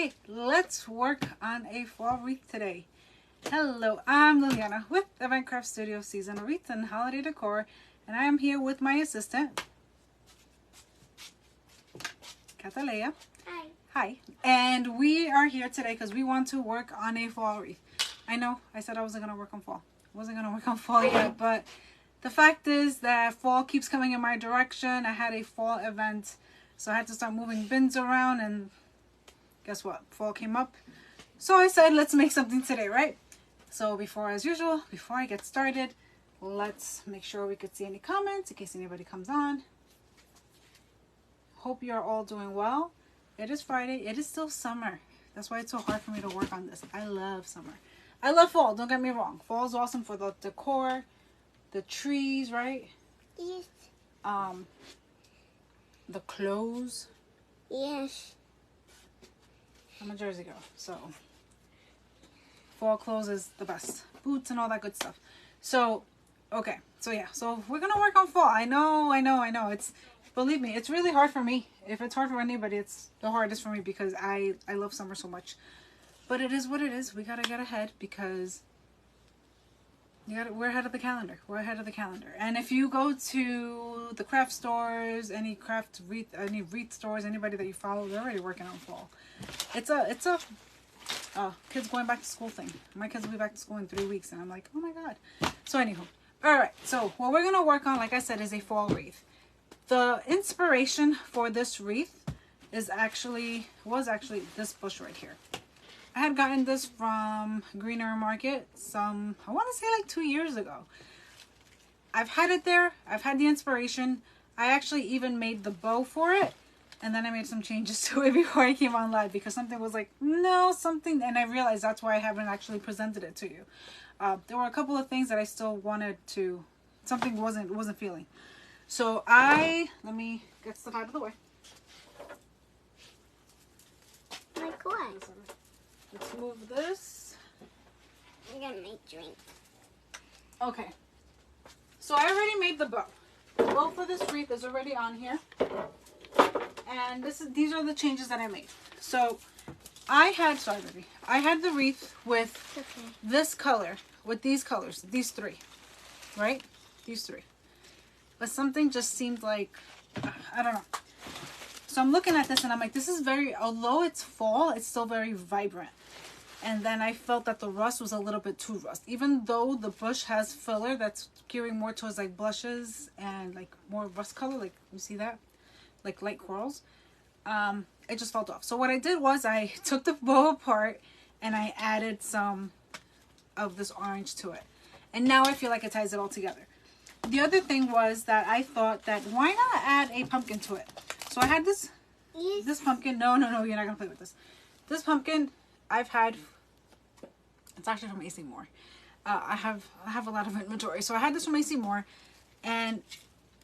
Okay, let's work on a fall wreath today. Hello, I'm Liliana with Event Craft Studio Season Wreaths and Holiday Decor, and I am here with my assistant, Catalea. Hi. Hi. And we are here today because we want to work on a fall wreath. I know I said I wasn't going to work on fall. I wasn't going to work on fall yet, but the fact is that fall keeps coming in my direction. I had a fall event, so I had to start moving bins around, and guess what? Fall came up. So I said, let's make something today, right? So as usual, before I get started, let's make sure we could see any comments in case anybody comes on. Hope you're all doing well. It is Friday. It is still summer. That's why it's so hard for me to work on this. I love summer. I love fall. Don't get me wrong. Fall is awesome for the decor, the trees, right? Yes. The clothes. Yes. I'm a Jersey girl, so fall clothes is the best. Boots and all that good stuff. So, okay. So yeah. So we're gonna work on fall. I know. It's, believe me, it's really hard for me. If it's hard for anybody, it's the hardest for me because I love summer so much. But it is what it is. We gotta get ahead because we're ahead of the calendar. We're ahead of the calendar. And if you go to the craft stores, any wreath stores, anybody that you follow, they're already working on fall. It's a kids going back to school thing. My kids will be back to school in 3 weeks, and I'm like, oh my god. So anywho, all right. So what we're gonna work on, like I said, is a fall wreath. The inspiration for this wreath was actually this bush right here. I had gotten this from Greener Market I want to say like 2 years ago. I've had it there. I've had the inspiration. I actually even made the bow for it. And then I made some changes to it before I came on live because something was like, no, something. And I realized that's why I haven't actually presented it to you. There were a couple of things that I still wanted to, something wasn't feeling. So let me get stuff out of the way. Like what? Let's move this. I'm gonna make drink. Okay. So I already made the bow. The bow for this wreath is already on here. And these are the changes that I made. So I had the wreath with this color, with these colors, these three, right? These three. But something just seemed like, I don't know. So I'm looking at this and I'm like, this is although it's fall, it's still very vibrant. And then I felt that the rust was a little bit too rust. Even though the bush has filler that's gearing more towards like blushes and like more rust color, like you see that? Like light corals. It just felt off. So what I did was I took the bow apart and I added some of this orange to it. And now I feel like it ties it all together. The other thing was that I thought that why not add a pumpkin to it? So I had this pumpkin. No, you're not going to play with this. This pumpkin I've had, it's actually from AC Moore. I have a lot of inventory. So I had this from AC Moore, and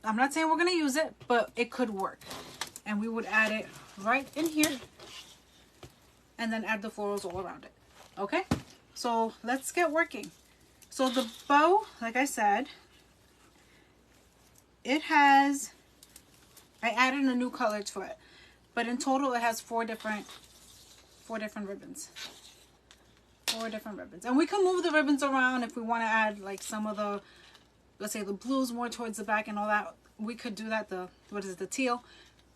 I'm not saying we're going to use it, but it could work. And we would add it right in here and then add the florals all around it. Okay? So let's get working. So the bow, like I said, I added a new color to it, but in total it has four different ribbons. 4 different ribbons. And we can move the ribbons around if we want to add like some of the, let's say the blues more towards the back and all that. We could do that, the teal.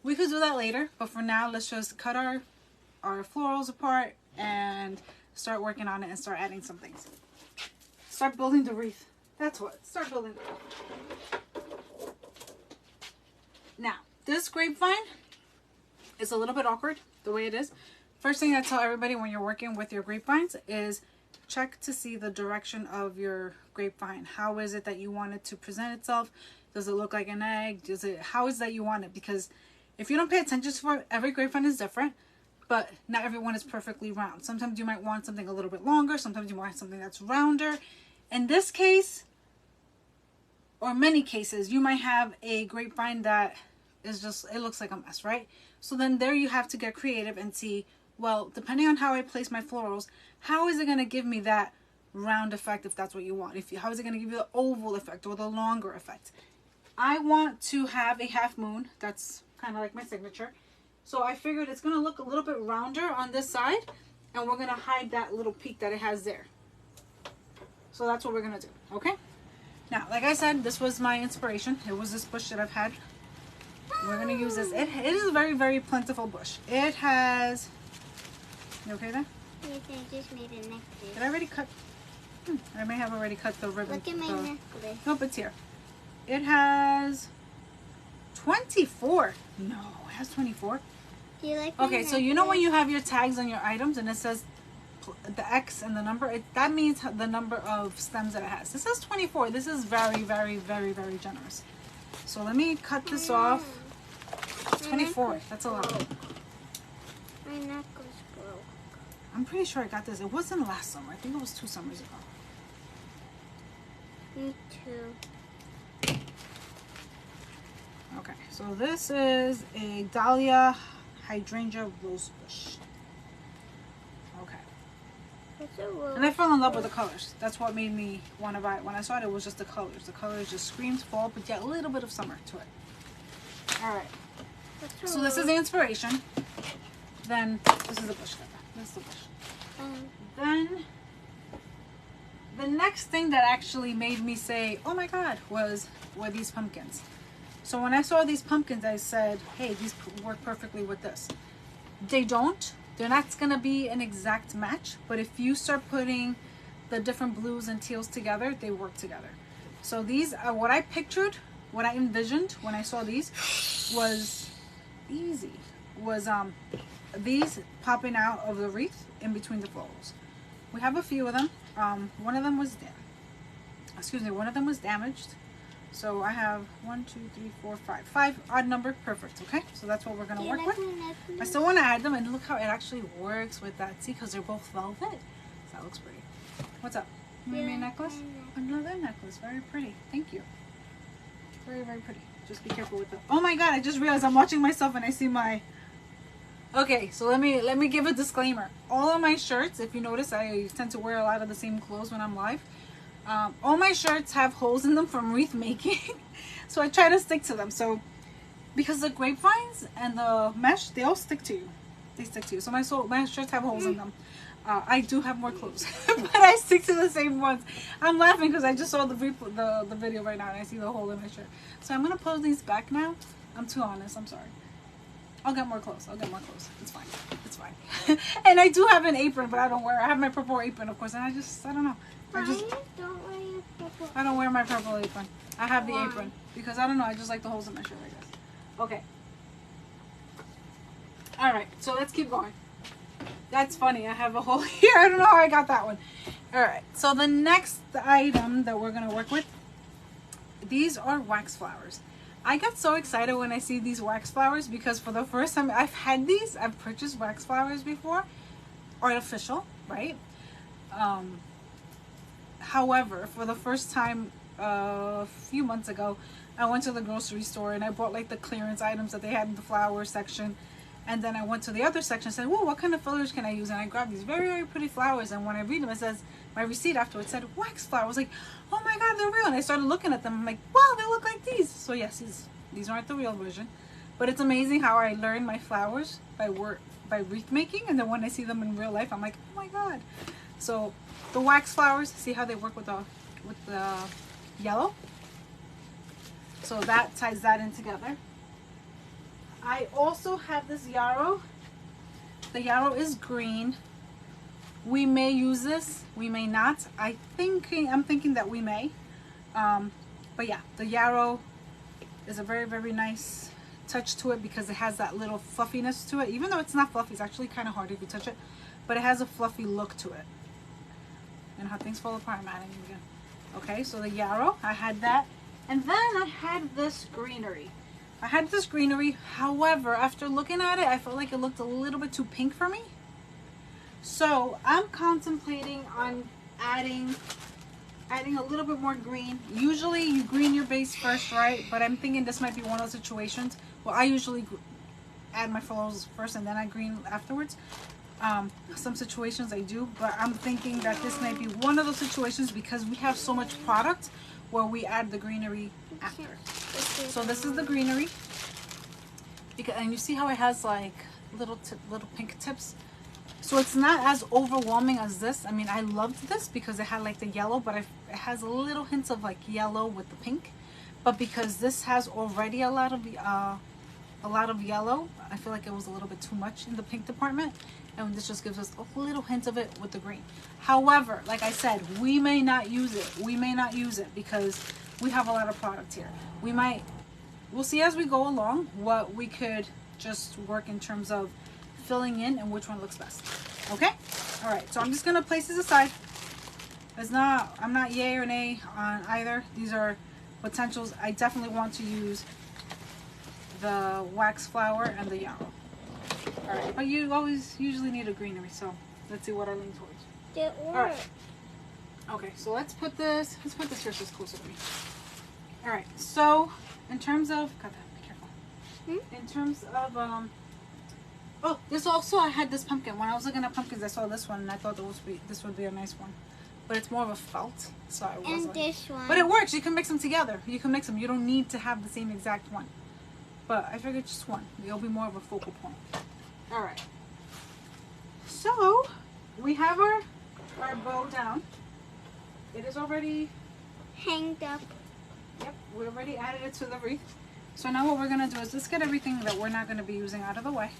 We could do that later, but for now let's just cut our florals apart and start working on it and start adding some things. Start building the wreath. That's what. Start building the wreath. Now, this grapevine is a little bit awkward the way it is. First thing I tell everybody when you're working with your grapevines is check to see the direction of your grapevine. How is it that you want it to present itself? Does it look like an egg? How is that you want it? Because if you don't pay attention to it, every grapevine is different, but not everyone is perfectly round. Sometimes you might want something a little bit longer. Sometimes you want something that's rounder. In this case, or many cases, you might have a grapevine that is just, it looks like a mess, right? So then there you have to get creative and see, well, depending on how I place my florals, how is it going to give me that round effect if that's what you want? How is it going to give you the oval effect or the longer effect? I want to have a half moon. That's kind of like my signature. So I figured it's going to look a little bit rounder on this side, and we're going to hide that little peak that it has there. So that's what we're going to do, okay? Now, like I said, this was my inspiration. It was this bush that I've had. We're going to use this. It is a very, very plentiful bush. It has... You okay there? Yes, I just made a necklace. Did I already cut? I may have already cut the ribbon. Look at my necklace. Nope, it's here. It has 24. No, it has 24. Do you like Okay, so you know when you have your tags on your items and it says the X and the number, that means the number of stems that it has. This has 24. This is very, very, very, very generous. So let me cut this off. 24. That's a lot. My necklace broke. I'm pretty sure I got this. It wasn't last summer. I think it was 2 summers ago. Me too. Okay, so this is a dahlia hydrangea rose bush. Okay. It's a rose. And I fell in love with the colors. That's what made me want to buy it. When I saw it, it was just the colors. The colors just screamed fall, but yet a little bit of summer to it. All right. So this is the inspiration. Then this is the bush. This is the bush. Then the next thing that actually made me say, "Oh my God," were these pumpkins. So when I saw these pumpkins, I said, "Hey, these work perfectly with this." They don't. They're not gonna be an exact match, but if you start putting the different blues and teals together, they work together. So these are what I pictured, what I envisioned when I saw these was easy. Was these popping out of the wreath in between the florals. We have a few of them. One of them was damaged. So I have 1, 2, 3, 4, 5. 5 odd number, perfect. Okay, so that's what we're gonna work with. I still want to add them, and look how it actually works with that. See, because they're both velvet. So that looks pretty. What's up? You made me a necklace? Another necklace, very pretty. Thank you. Very, very pretty. Just be careful with it. Oh my God! I just realized I'm watching myself, and I see my. Okay, so let me give a disclaimer. All of my shirts, if you notice, I tend to wear a lot of the same clothes when I'm live. All my shirts have holes in them from wreath making, so I try to stick to them. So because the grapevines and the mesh, they all stick to you. They stick to you. So my shirts have holes in them. I do have more clothes, but I stick to the same ones. I'm laughing because I just saw the video right now and I see the hole in my shirt. So I'm gonna pull these back now. I'm too honest. I'm sorry. I'll get more clothes. It's fine. It's fine. And I do have an apron, but I don't wear it. I have my purple apron, of course, and I don't know. I don't wear my purple apron. I have the apron because I don't know. I just like the holes in my shirt, I guess. Okay. All right. So let's keep going. That's funny. I have a hole here. I don't know how I got that one. All right. So the next item that we're gonna work with, these are wax flowers. I got so excited when I see these wax flowers because for the first time I've had these. I've purchased wax flowers before, artificial, right? However, for the first time a few months ago, I went to the grocery store and I bought like the clearance items that they had in the flower section. And then I went to the other section and said, "Whoa, what kind of fillers can I use?" And I grabbed these very, very pretty flowers. And when I read them, it says, my receipt afterwards said wax flower. I was like, "Oh my God, they're real." And I started looking at them. I'm like, "Wow, they look like these." So yes, these aren't the real version. But it's amazing how I learn my flowers by wreath making. And then when I see them in real life, I'm like, "Oh my God." So the wax flowers, see how they work with the yellow? So that ties that in together. I also have this yarrow. The yarrow is green. We may use this, we may not. I'm thinking that we may. But yeah, the yarrow is a very, very nice touch to it because it has that little fluffiness to it. Even though it's not fluffy, it's actually kind of hard if you touch it. But it has a fluffy look to it. And how things fall apart, I'm adding it again. Okay, so the yarrow, I had that. And then I had this greenery. However, after looking at it, I felt like it looked a little bit too pink for me. So I'm contemplating on adding a little bit more green. Usually you green your base first, right? But I'm thinking this might be one of those situations. Well, I usually add my florals first and then I green afterwards. Some situations I do, but I'm thinking that this might be one of those situations because we have so much product where we add the greenery after. So this is the greenery. because, and you see how it has like little pink tips. So it's not as overwhelming as this. I mean, I loved this because it had like the yellow, but it has little hints of like yellow with the pink. But because this has already a lot of yellow, I feel like it was a little bit too much in the pink department. And this just gives us a little hint of it with the green. However, like I said, we may not use it. We may not use it because we have a lot of product here. We'll see as we go along what we could just work in terms of filling in and which one looks best. Okay? All right, so I'm just gonna place this aside. I'm not yay or nay on either. These are potentials. I definitely want to use the wax flower and the yellow. All right, but you always usually need a greenery, so let's see what I lean towards. It works. All right. Okay, so let's put this here so it's closer to me. All right, so in terms of, got that, be careful. In terms of, oh, this also, I had this pumpkin. When I was looking at pumpkins, I saw this one, and I thought this would be a nice one. But it's more of a felt, so I was and this one. But it works. You can mix them together. You can mix them. You don't need to have the same exact one. But I figured just one. It'll be more of a focal point. All right. So we have our bow down. It is already hanged up. Yep, we already added it to the wreath. So now what we're gonna do is let's get everything that we're not gonna be using out of the way,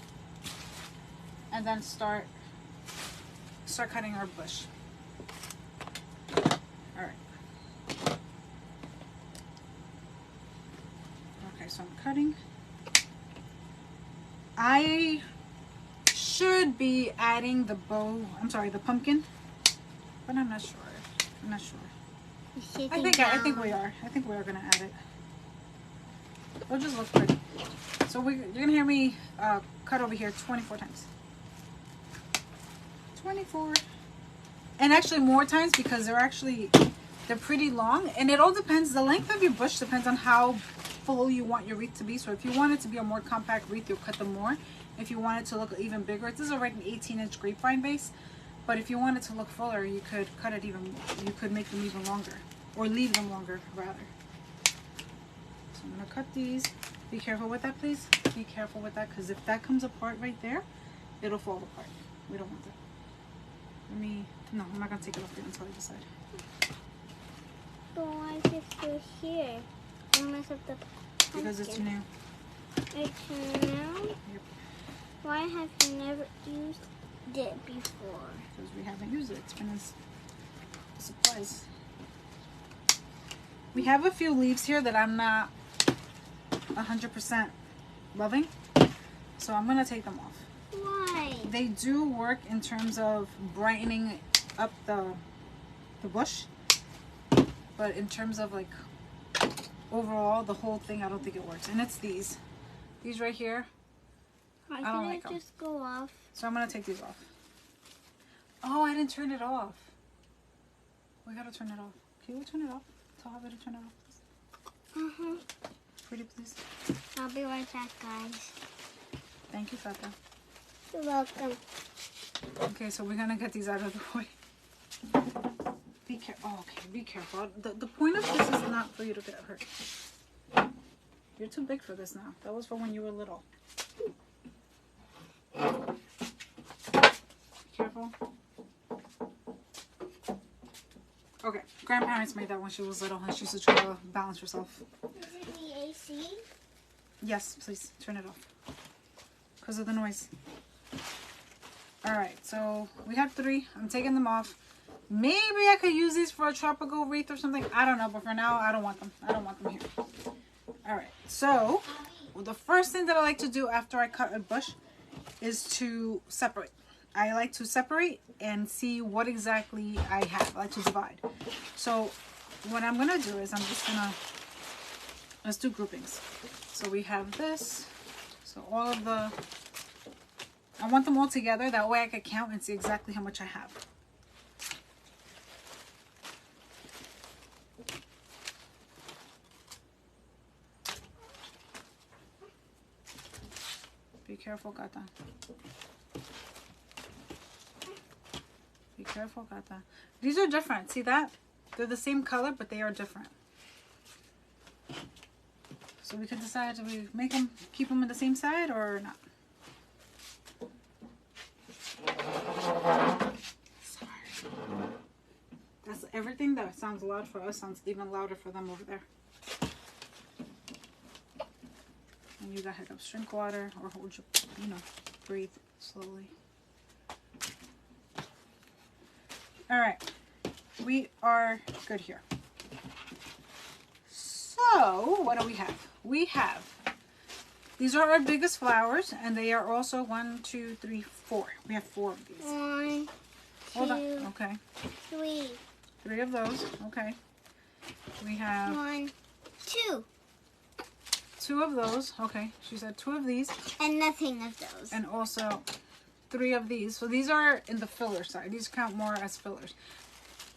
and then start cutting our bush. All right. Okay, so I'm cutting. I should be adding the pumpkin, but I'm not sure. I think we are. I think we are gonna add it. It'll just look pretty. So you're gonna hear me cut over here 24 times. 24. And actually more times because they're pretty long, and it all depends. The length of your bush depends on how full you want your wreath to be. So if you want it to be a more compact wreath, you'll cut them more. If you want it to look even bigger, this is already an 18-inch grapevine base. But if you want it to look fuller, you could cut it even. You could make them even longer, or leave them longer rather. So I'm gonna cut these. Be careful with that, please. Be careful with that, because if that comes apart right there, it'll fall apart. We don't want that. No, I'm not gonna take it off there until I decide. But why is it still here? Don't mess up the pumpkin. Because it's new. It's new? Yep. Why have you never used it before? Because we haven't used it. It's been a surprise. We have a few leaves here that I'm not 100% loving, so I'm gonna take them off. Why? They do work in terms of brightening up the bush, but in terms of like overall the whole thing, I don't think it works. And it's these right here. Why I don't like did them. it just go off? So I'm gonna take these off. Oh, I didn't turn it off. We gotta turn it off. Can you turn it off? Tell Javi to turn it off, please. Pretty, please. I'll be right back, guys. Thank you, Tata. You're welcome. Okay, so we're gonna get these out of the way. Be careful. Oh, okay, be careful. The point of this is not for you to get hurt. You're too big for this now. That was for when you were little. Be careful. Okay, grandparents made that when she was little, and she used to try to balance herself. Is it the AC? Yes, please turn it off because of the noise. All right, so we have 3. I'm taking them off. Maybe I could use these for a tropical wreath or something. I don't know, but for now, I don't want them. I don't want them here. All right, so the first thing that I like to do after I cut a bush is to separate. I like to separate and see what exactly I have. I like to divide. So what I'm gonna do is let's do groupings. So we have this. So all of I want them all together. That way I can count and see exactly how much I have. Be careful, Gata. Be careful, Gata. These are different. See that? They're the same color, but they are different. So we could decide, do we make them, keep them on the same side or not? Sorry. That's everything that sounds loud for us sounds even louder for them over there. And you got hiccups. Drink water or hold your, you know, breathe slowly. All right, we are good here. So what do we have? We have, these are our biggest flowers, and they are also 1, 2, 3, 4. We have 4 of these. 1, 2, Hold on. Okay. 3. 3 of those. Okay. We have 1, 2. 2 of those. Okay. She said 2 of these. And nothing of those. And also 3 of these. So these are in the filler side. These count more as fillers.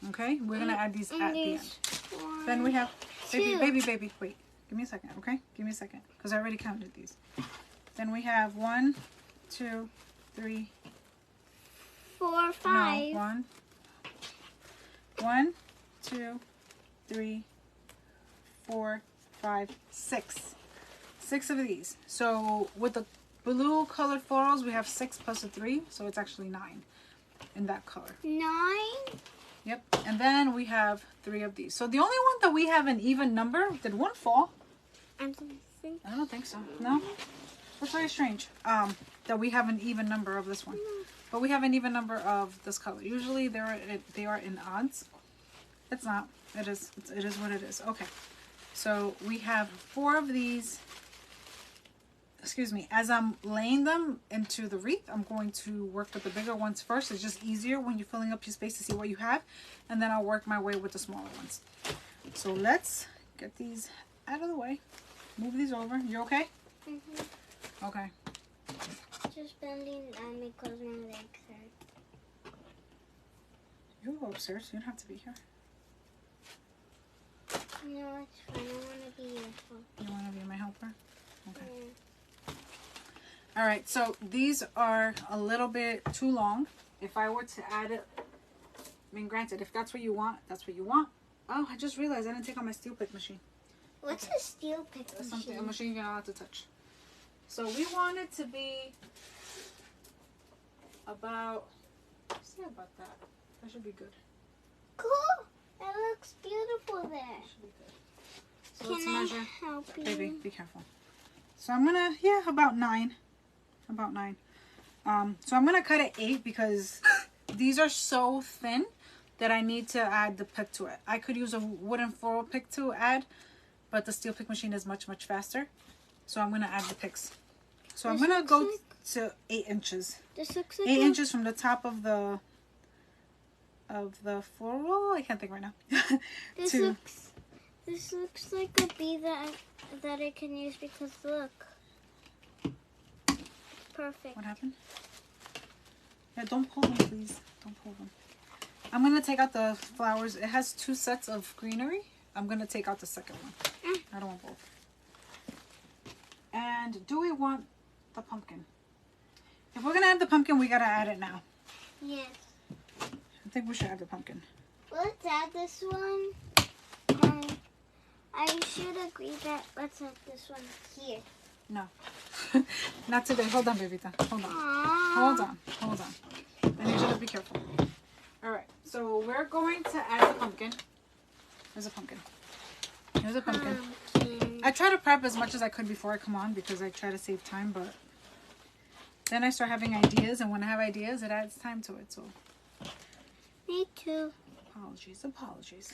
Okay. We're gonna add these at the end. Then we have baby. Wait. Give me a second. Okay. Give me a second, because I already counted these. Then we have 1, 2, 3, 4, 5. No, 1, 2, 3, 4, 5, 6. 6 of these. So with the blue colored florals, we have 6 plus a 3, so it's actually 9 in that color. 9? Yep. And then we have 3 of these. So the only one that we have an even number, did one fall? I don't think so. No? That's very strange. That we have an even number of this one. But we have an even number of this color. Usually they are in odds. It's not. It is what it is. Okay. So we have 4 of these. Excuse me. As I'm laying them into the wreath, I'm going to work with the bigger ones first. It's just easier when you're filling up your space to see what you have. And then I'll work my way with the smaller ones. So let's get these out of the way. Move these over. You okay? Mm-hmm. Okay. Just bending down because my legs hurt. You can go upstairs. You don't have to be here. No, it's fine. I want to be your helper. You want to be my helper? Okay. Yeah. All right. So these are a little bit too long. If I were to add it, I mean, granted, if that's what you want, that's what you want. Oh, I just realized I didn't take out my steel pick machine. What's a steel pick That's machine? something, a machine you're not allowed to touch. So we want it to be about, say about that. That should be good. Cool. That looks beautiful there. Should be good. So Can let's I measure. help you? Baby, be careful. So I'm gonna, yeah, about 9. About 9. So I'm gonna cut it 8 because these are so thin that I need to add the pick to it. I could use a wooden floral pick to add, but the steel pick machine is much, much faster. So I'm gonna add the picks. So I'm gonna go to 8 inches. This looks like 8 inches from the top of the floral. I can't think right now. This looks like a bee that I can use because look. Perfect. What happened? Yeah, don't pull them, please. Don't pull them. I'm going to take out the flowers. It has 2 sets of greenery. I'm going to take out the second one. I don't want both. And do we want the pumpkin? If we're going to add the pumpkin, we got to add it now. Yes. I think we should add the pumpkin. Let's add this one. And I should agree that let's add this one here. No. Not today. Hold on, baby. Hold on. Aww. Hold on. Hold on. I need you to be careful. Alright. So we're going to add the pumpkin. There's a pumpkin. Here's a pumpkin. I try to prep as much as I could before I come on because I try to save time, but then I start having ideas, and when I have ideas, it adds time to it. So Me too. apologies. Apologies.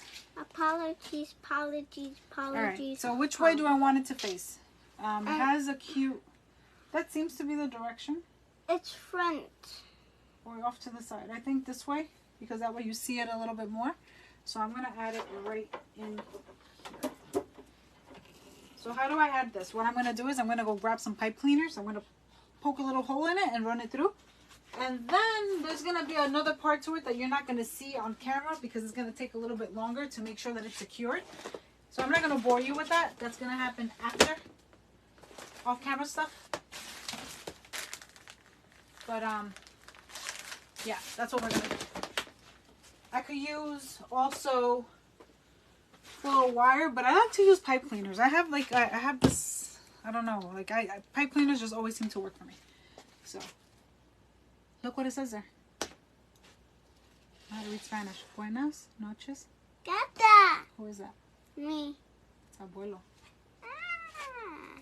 Alright, so which way do I want it to face? It has a cute, that seems to be the direction. It's front. Or off to the side. I think this way, because that way you see it a little bit more. So I'm going to add it right in here. So how do I add this? What I'm going to do is I'm going to go grab some pipe cleaners. I'm going to poke a little hole in it and run it through. And then there's going to be another part to it that you're not going to see on camera because it's going to take a little bit longer to make sure that it's secured. So I'm not going to bore you with that. That's going to happen after off-camera stuff. But, yeah, that's what we're going to do. I could use also floral wire, but I like to use pipe cleaners. I have this I don't know. Like pipe cleaners just always seem to work for me. So look what it says there. How to read Spanish. Buenas noches. Gata. Who is that? Me. It's abuelo. Ah.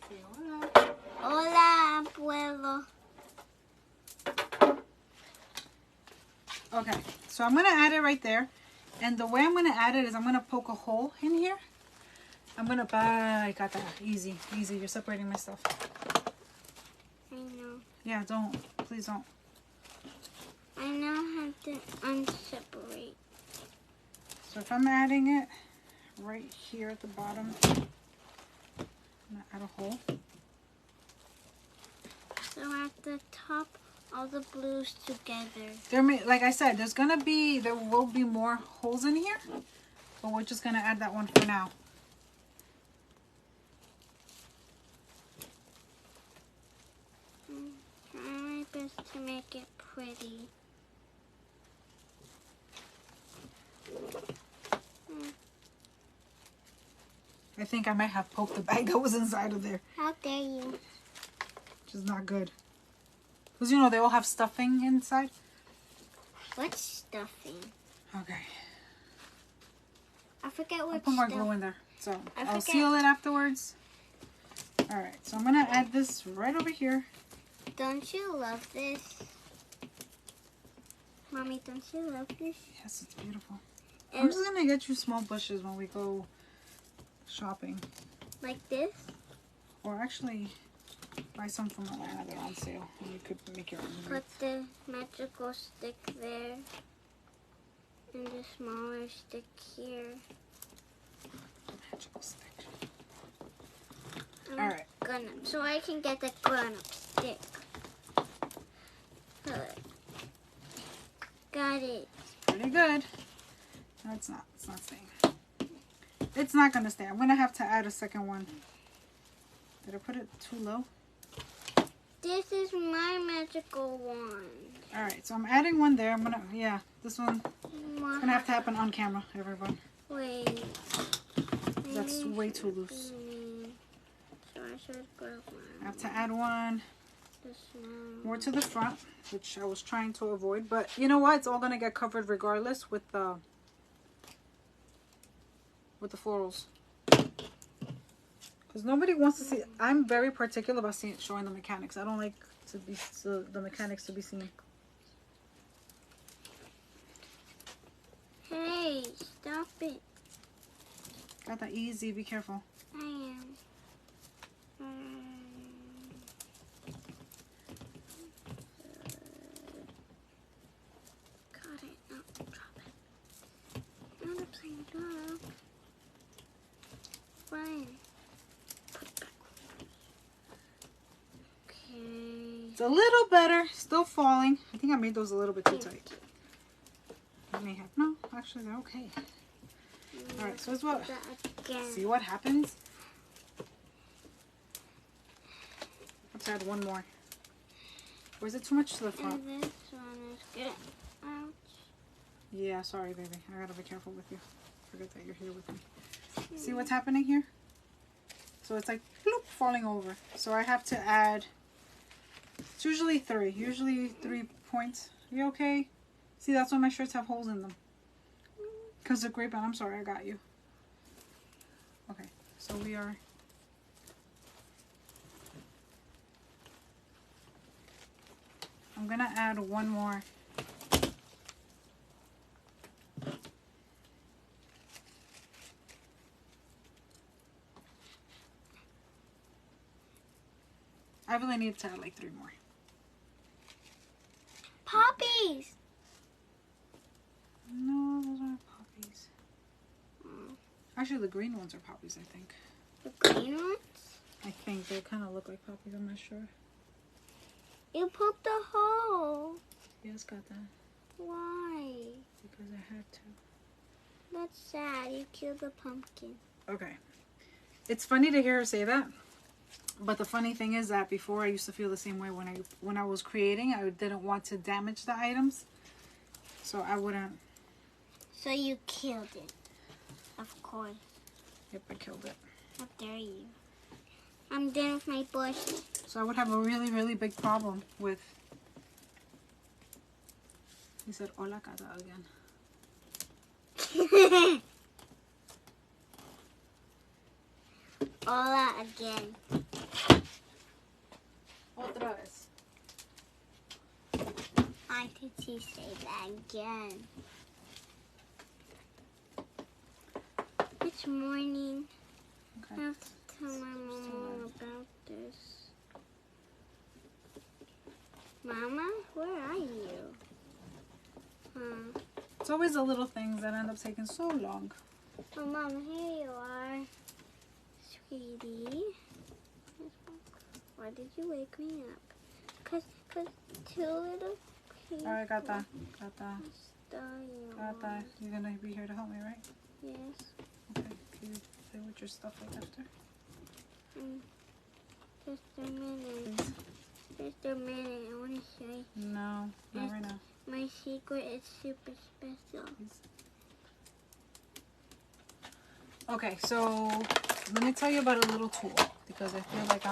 Say hola. Hola, abuelo. Okay, so I'm gonna add it right there, and the way I'm gonna add it is I'm gonna poke a hole in here. I'm gonna I got that. Easy. You're separating my stuff. I know. Yeah, don't. Please don't. I know how to unseparate. So if I'm adding it right here at the bottom, I'm gonna add a hole. So at the top, all the blues together. Like I said, there will be more holes in here, but we're just gonna add that one for now. Try my best to make it pretty. I think I might have poked the bag that was inside of there, How dare you? which is not good. Because you know they all have stuffing inside. What stuffing? Okay. I forget I'll what put more stuff. glue in there. So I I'll forget. seal it afterwards. Alright, so I'm going to add this right over here. Don't you love this? Mommy, don't you love this? Yes, it's beautiful. And I'm just going to get you small bushes when we go shopping. like this? Or actually buy some from Atlanta. They're on sale. And you could make your own. Put the magical stick there. And the smaller stick here. Magical stick. I'm Alright. so I can get the grown-up stick. Got it. Pretty good. No, it's not. It's not staying. It's not going to stay. I'm going to have to add a second one. Did I put it too low? This is my magical one. Alright, so I'm adding one there. Yeah, this one. It's going to have to happen on camera, everyone. Wait. That's way too loose. So I should grab one. I have to add one more to the front, which I was trying to avoid. But you know what? It's all going to get covered regardless with the florals. Because nobody wants to see. I'm very particular about showing the mechanics. I don't like the mechanics to be seen. Hey, stop it. Got that easy. Be careful. I am. Got it. No, drop it. Not upside down. Fine. Put it back. Okay. It's a little better. Still falling. I think I made those a little bit too tight. I may have. No, actually they're okay. Alright, so it's what? See what happens? Let's add one more. Or is it too much to the front? And this one is good. Ouch. Yeah, sorry, baby. I gotta be careful with you. Forget that you're here with me. See what's happening here? So it's like bloop, falling over. So I have to add. It's usually 3. Usually 3 points. Are you okay? See, that's why my shirts have holes in them. Because of grapevine. I'm sorry, I got you. Okay, so we are. I'm gonna add one more. I really need to add like 3 more. Poppies! No, those aren't poppies. Actually, the green ones are poppies, I think. The green ones? I think they kind of look like poppies. I'm not sure. You poked a hole. Yes, got that. Why? Because I had to. That's sad. You killed the pumpkin. Okay. It's funny to hear her say that. But the funny thing is that before I used to feel the same way when I was creating. I didn't want to damage the items. So I wouldn't. So you killed it. Of course. Yep, I killed it. How dare you? I'm done with my bush. So I would have a really, really big problem with... He said, hola, Kata, again. Hola again. Otra vez. Why did she say that again? It's morning. Okay. I have to tell my mama about this. Mama, where are you? It's always the little things that end up taking so long. Oh, Mom, here you are. Sweetie. Why did you wake me up? Cause two little people. All right, Kata. Dahlias. You're gonna be here to help me, right? Yes. Okay. Can you play with your stuff right after? Just a minute. Please. Just a minute. I want to show you. No, not right now. My secret is super special. Please. Okay, so let me tell you about a little tool because I feel like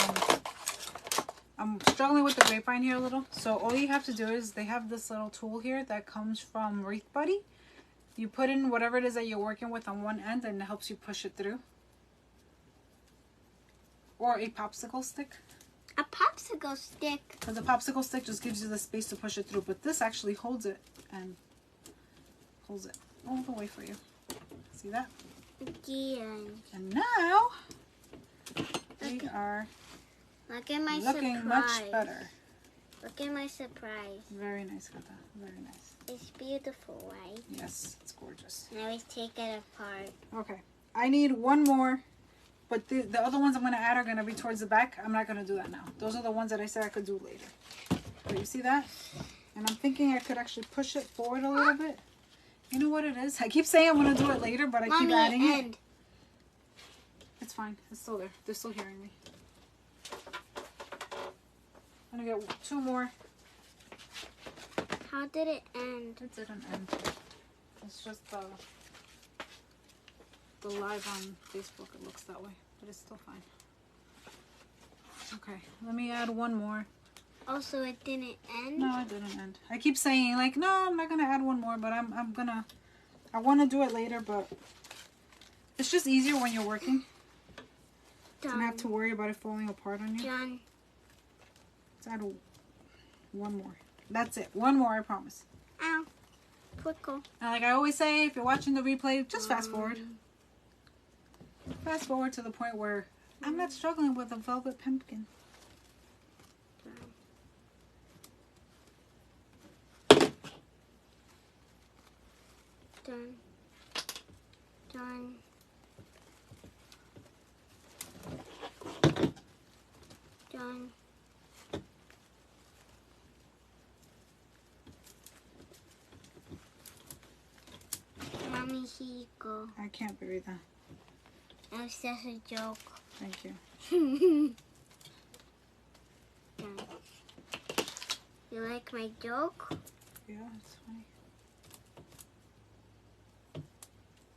I'm struggling with the grapevine here a little. So all you have to do is they have this little tool here that comes from Wreath Buddy. You put in whatever it is that you're working with on one end and it helps you push it through. Or a popsicle stick. A popsicle stick. Because the popsicle stick just gives you the space to push it through. But this actually holds it and pulls it all the way for you. See that? Again. And now we are Look at my looking surprise. much better. Look at my surprise. Very nice, Kata. Very nice. It's beautiful, right? Yes, it's gorgeous. I always take it apart. Okay. I need one more. But the other ones I'm going to add are going to be towards the back. I'm not going to do that now. Those are the ones that I said I could do later. But you see that? And I'm thinking I could actually push it forward a little bit. You know what it is? I keep saying I'm going to do it later, but I keep adding it. It's fine. It's still there. They're still hearing me. I'm going to get two more. How did it end? It didn't end. It's just the live on Facebook. It looks that way, but it's still fine. Okay, let me add one more. Also, it didn't end? No, it didn't end. I keep saying like, no, I'm not gonna add one more, but I want to do it later, but it's just easier when you're working. Done. Don't have to worry about it falling apart on you. Done. Let's add one more. That's it. One more, I promise. Ow. Twinkle. And like I always say, if you're watching the replay, just fast forward. Fast forward to the point where I'm not struggling with a velvet pumpkin. Done. Done. Done. Mommy, here you go. I can't believe that. That was just a joke. Thank you. Done. You like my joke? Yeah, it's funny.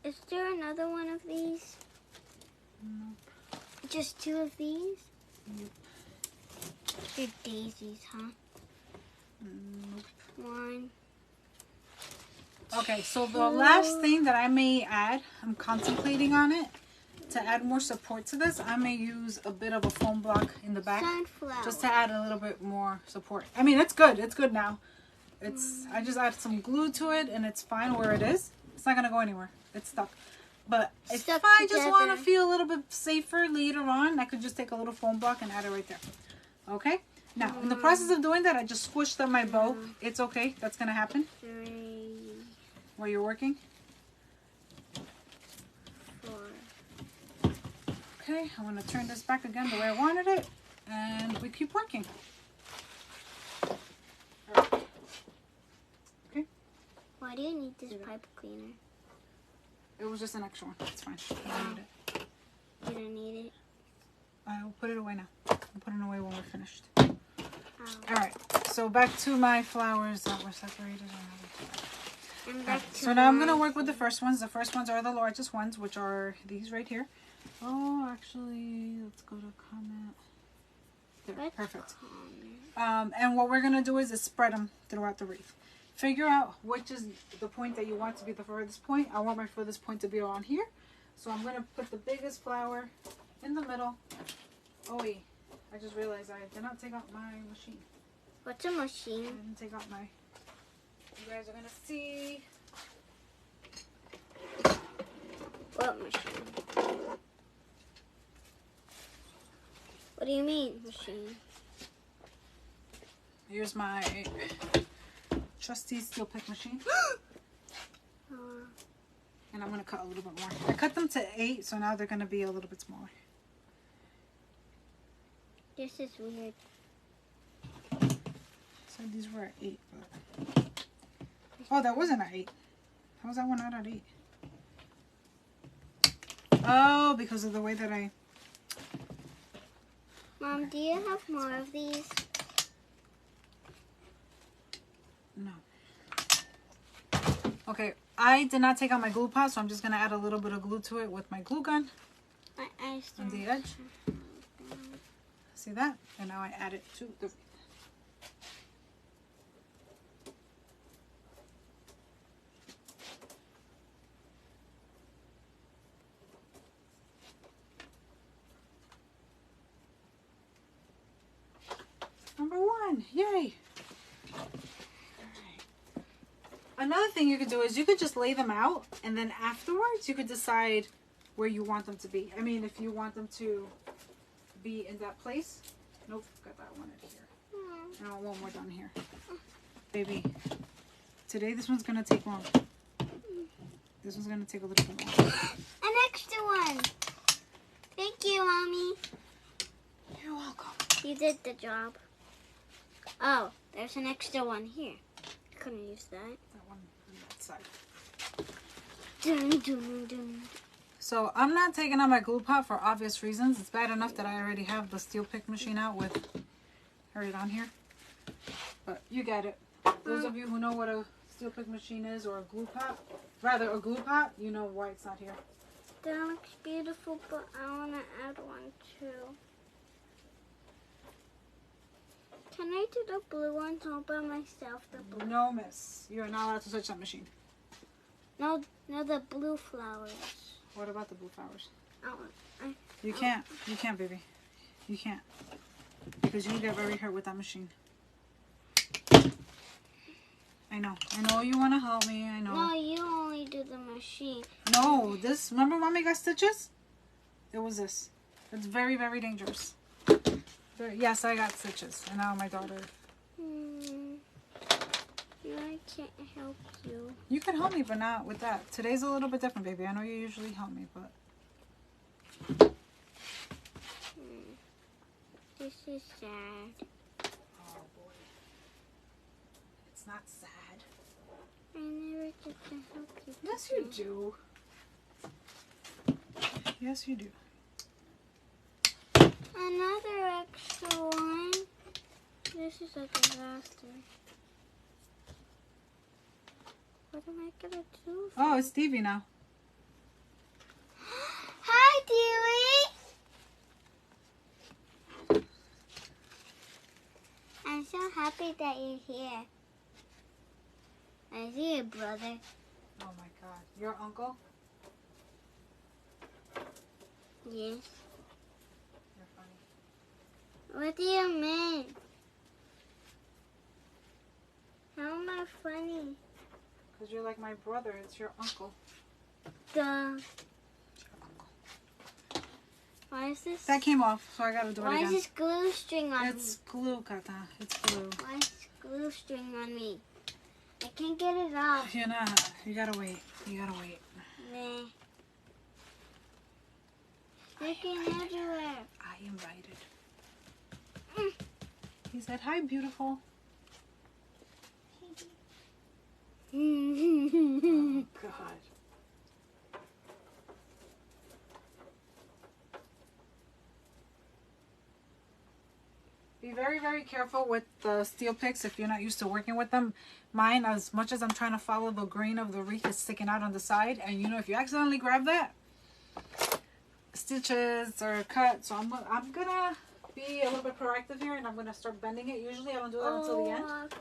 Is there another one of these? Nope. Just two of these? Nope. They're daisies, huh? Nope. One. Okay, so the last thing that I may add, I'm contemplating on it. To add more support to this, I may use a bit of a foam block in the back. Sunflower. Just to add a little bit more support. I mean, it's good. It's good now. I just add some glue to it and it's fine where it is. It's not going to go anywhere. It's stuck. But if I just want to feel a little bit safer later on, I could just take a little foam block and add it right there. Okay? Now, in the process of doing that, I just squished up my bow. It's okay. That's going to happen. 3, While you're working. 4. Okay, I'm going to turn this back again the way I wanted it. And we keep working. Okay. Why do you need this pipe cleaner? It was just an extra one. It's fine. I don't need it. You don't need it? I'll put it away now. I'll put it away when we're finished. Oh. Alright, so back to my flowers that were separated. And back to So now I'm going to work with the first ones. The first ones are the largest ones, which are these right here. Oh, actually, let's go to comment. There, Let's perfect. comment. And what we're gonna do is spread them throughout the wreath. Figure out which is the point that you want to be the furthest point. I want my furthest point to be around here. So I'm gonna put the biggest flower in the middle. Oh wait, I just realized I did not take out my machine. What's a I machine? didn't take out my... You guys are gonna see... What machine? What do you mean, machine? Here's my trusty steel pick machine. And I'm gonna cut a little bit more. I cut them to 8, so now they're gonna be a little bit smaller. This is weird. So these were at 8, but... Oh, that wasn't at 8. How was that one not at 8? Oh, because of the way that I... Mom, do you have more of these? No. Okay, I did not take out my glue pot, so I'm just going to add a little bit of glue to it with my glue gun on the edge. See that? And now I add it to the... Number 1, yay! Another thing you could do is you could just lay them out, and then afterwards you could decide where you want them to be. I mean, if you want them to be in that place. Nope, got that one in here. And I want one more down here. Baby, today this one's gonna take long. This one's gonna take a little bit long. An extra one. Thank you, Mommy. You're welcome. You did the job. Oh, there's an extra one here. I couldn't use that. That one on that side. Dun, dun, dun. So I'm not taking out my glue pot for obvious reasons. It's bad enough that I already have the steel pick machine out with it on here. But you get it. Those of you who know what a steel pick machine is, or a glue pot, rather a glue pot, you know why it's not here. That looks beautiful, but I want to add one too. Can I do the blue ones all by myself? The blue. No, miss. You're not allowed to touch that machine. No, the blue flowers. What about the blue flowers? I You can't. You can't, baby. You can't. Because you get very hurt with that machine. I know. I know you want to help me. I know. No, you only do the machine. No, this... Remember Mommy got stitches? It was this. It's very, very dangerous. Yes, I got stitches. And now my daughter... I can't help you. You can help me, but not with that. Today's a little bit different, baby. I know you usually help me, but... This is sad. Oh, boy. It's not sad. I never get to help you. Yes, you do. Yes, you do. Another extra one. This is a disaster. What am I gonna do? Oh, it's Stevie now. Hi, Dewey. I'm so happy that you're here. I see you, brother. Oh my God. Your uncle? Yes. You're funny. What do you mean? How am I funny? Because you're like my brother. It's your uncle. Why is this? That came off, so I gotta do it Why again. is this glue string on me? It's glue, Kata. It's glue. Why is this glue string on me? I can't get it off. You're not. You gotta wait. You gotta wait. Nah. Sticking everywhere. I invited. He said, hi, beautiful. Oh, God. Be very, very careful with the steel picks if you're not used to working with them. Mine, as much as I'm trying to follow the grain of the wreath, is sticking out on the side. And you know, if you accidentally grab that, stitches or cut. So I'm gonna be a little bit proactive here, and I'm gonna start bending it. Usually I don't do that until the end. God.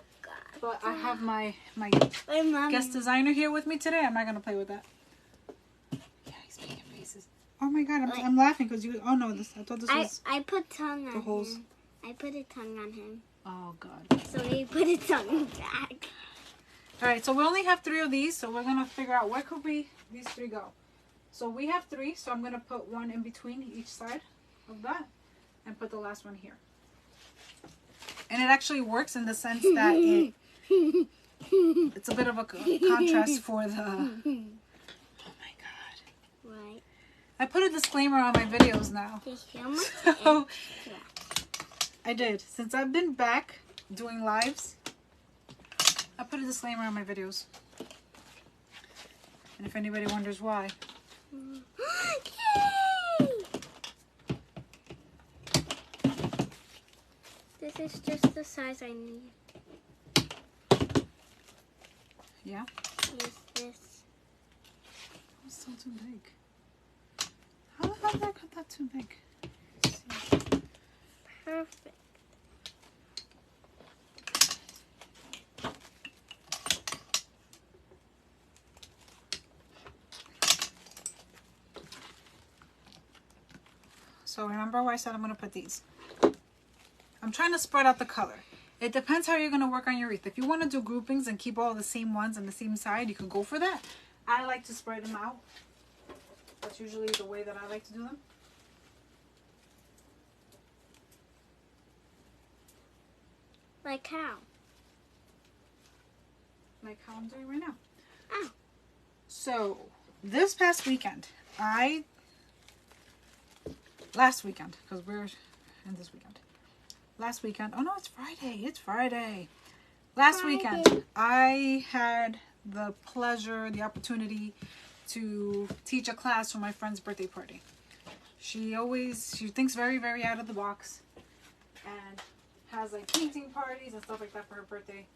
But I have my Mommy. guest designer here with me today. I'm not gonna play with that. Yeah, he's making faces. Oh my god, I'm laughing because you. Oh no, I thought this was. I put tongue on holes. him. I put a tongue on him. Oh god. So he put a tongue back. All right, so we only have 3 of these, so we're gonna figure out where could these 3 go. So we have 3, so I'm gonna put 1 in between each side of that, and put the last one here. And it actually works in the sense that it's a bit of a contrast for the. Oh my god. Right. I put a disclaimer on my videos now. So, I did. Since I've been back doing lives, I put a disclaimer on my videos. And if anybody wonders why. Yay! This is just the size I need. Yeah? Use this. It's still too big. How the hell did I cut that too big? Perfect. So remember where I said I'm going to put these. I'm trying to spread out the color. It depends how you're going to work on your wreath. If you want to do groupings and keep all the same ones on the same side, you could go for that. I like to spread them out. That's usually the way that I like to do them. Like how? Like how I'm doing right now. Oh. So, this past weekend, last weekend, because we're in this weekend. Last weekend, oh no, it's Friday. Last weekend, I had the pleasure, the opportunity to teach a class for my friend's birthday party. She thinks very, very out of the box and has like painting parties and stuff like that for her birthday.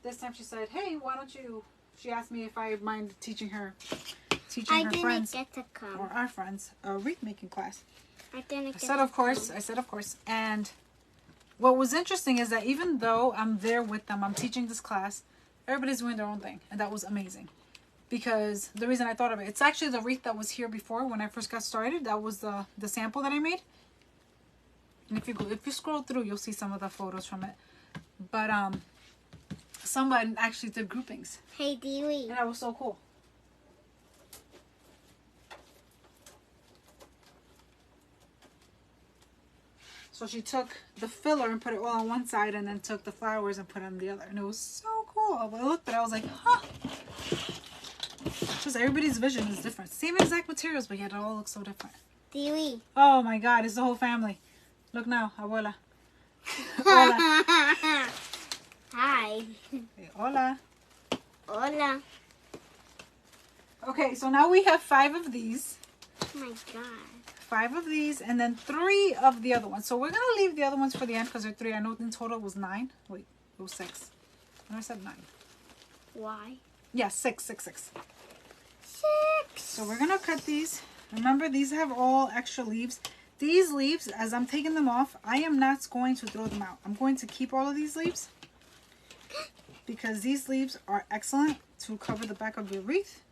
This time she said, hey, why don't you, she asked me if I mind teaching her friends get to come. or our friends a wreath making class. I said of course. And what was interesting is that even though I'm there with them, I'm teaching this class, everybody's doing their own thing. And that was amazing. Because the reason I thought of it, it's actually the wreath that was here before when I first got started. That was the sample that I made. And if you scroll through, you'll see some of the photos from it. But someone actually did groupings. Hey, Dewey. And that was so cool. So she took the filler and put it all on one side and then took the flowers and put it on the other. And it was so cool. When I looked at it, I was like, huh. Just everybody's vision is different. Same exact materials, but yet it all looks so different. Dewey. Oh my God, it's the whole family. Look now, abuela. Hola. Hi. Hey, hola. Hola. Okay, so now we have 5 of these. Oh my God. 5 of these, and then 3 of the other ones. So we're going to leave the other ones for the end because they're 3. I know in total was 9. Wait, it was 6. And I said 9. Why? Yeah, 6. 6. So we're going to cut these. Remember, these have all extra leaves. These leaves, as I'm taking them off, I am not going to throw them out. I'm going to keep all of these leaves because these leaves are excellent to cover the back of your wreath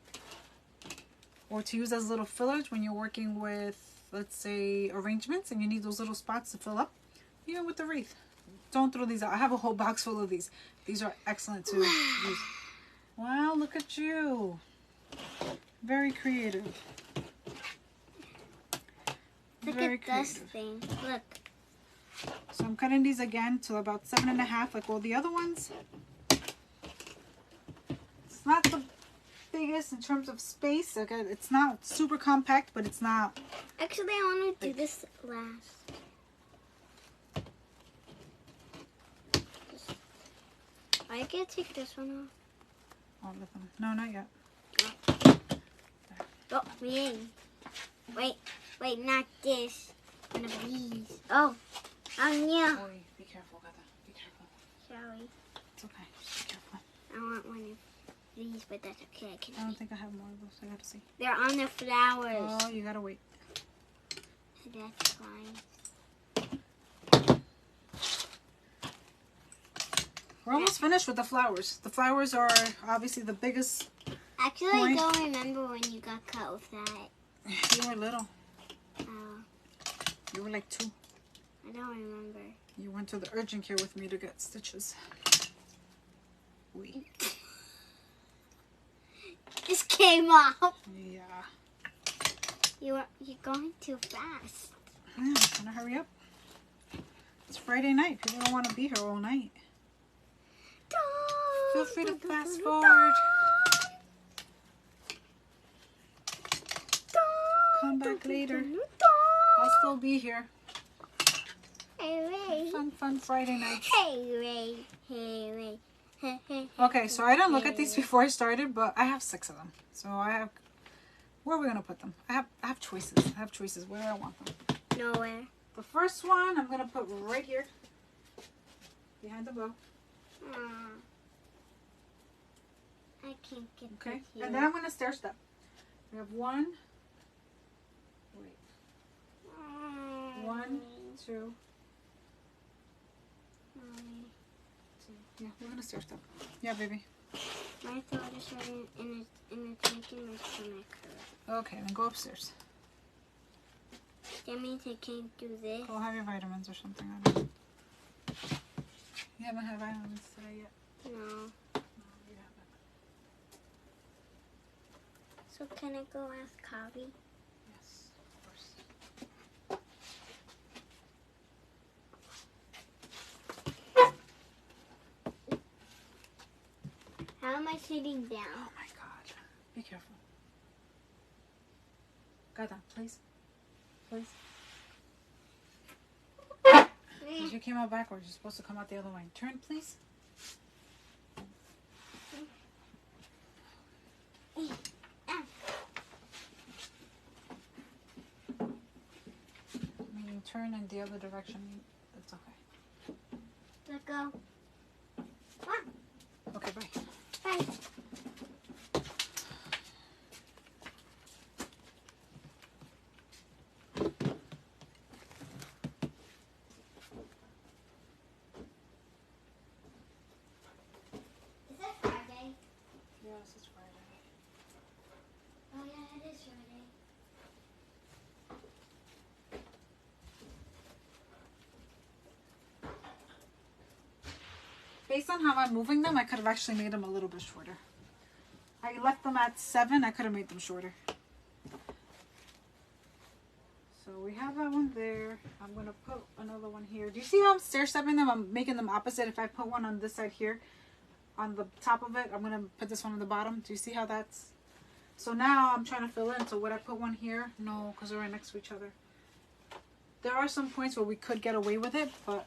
or to use as little fillers when you're working with, let's say, arrangements and you need those little spots to fill up, even with the wreath. Don't throw these out. I have a whole box full of these. These are excellent to use. Wow, look at you. Very creative. Look Very at this creative. thing. Look. So I'm cutting these again to about 7.5 like all the other ones. It's not the biggest in terms of space. Okay, it's not super compact, but it's not. Actually, I want to do this last. I can take this one off. All of them. No, not yet. Oh, wait, not this. One of these. Oh, yeah. Boy, be careful, Gata. Be careful. Sorry. It's okay. Just be careful. I want one of these, but that's okay. I don't think I have more of those. I gotta see. They're on the flowers. Oh, you gotta wait. That's fine. We're almost finished with the flowers. The flowers are obviously the biggest. Actually, I don't remember when you got cut with that. You were little. Oh. You were like 2. I don't remember. You went to the urgent care with me to get stitches. We. Just came off. Yeah. You're going too fast. Yeah, I'm trying to hurry up. It's Friday night. People don't want to be here all night. Feel free to fast forward. Come back later. I'll still be here. Hey, Ray. Fun Friday nights. Hey, Ray. Hey, Ray. Okay, so I didn't look at these before I started, but I have 6 of them. So I have. Where are we gonna put them? I have choices. I have choices. Where do I want them? Nowhere. The first one I'm gonna put right here, behind the bow. I can't get Okay, this and then I'm gonna stair step. We have 1. Wait. 1, 2. Yeah, we're gonna stair step. Yeah, baby. My throat is hurting and it's making my stomach hurt. Okay, then go upstairs. That means I can't do this. Go have your vitamins or something. I don't know. You haven't had vitamins today yet? No. No, you haven't. So can I go ask Kavi? Yes, of course. How am I sitting down? Oh my God. Be careful. Got that, please. Please. You came out backwards. You're supposed to come out the other way. Turn, please. When you turn in the other direction, it's okay. Let go. Okay, bye. Bye. Is that Friday? Yes, it's Friday. Oh yeah, it is Friday. Based on how I'm moving them, I could have actually made them a little bit shorter. I left them at 7. I could have made them shorter. So we have that one there. I'm going to put another one here. Do you see how I'm stair stepping them? I'm making them opposite. If I put one on this side here, on the top of it, I'm going to put this one on the bottom. Do you see how that's... So now I'm trying to fill in. So would I put one here? No, because they're right next to each other. There are some points where we could get away with it, but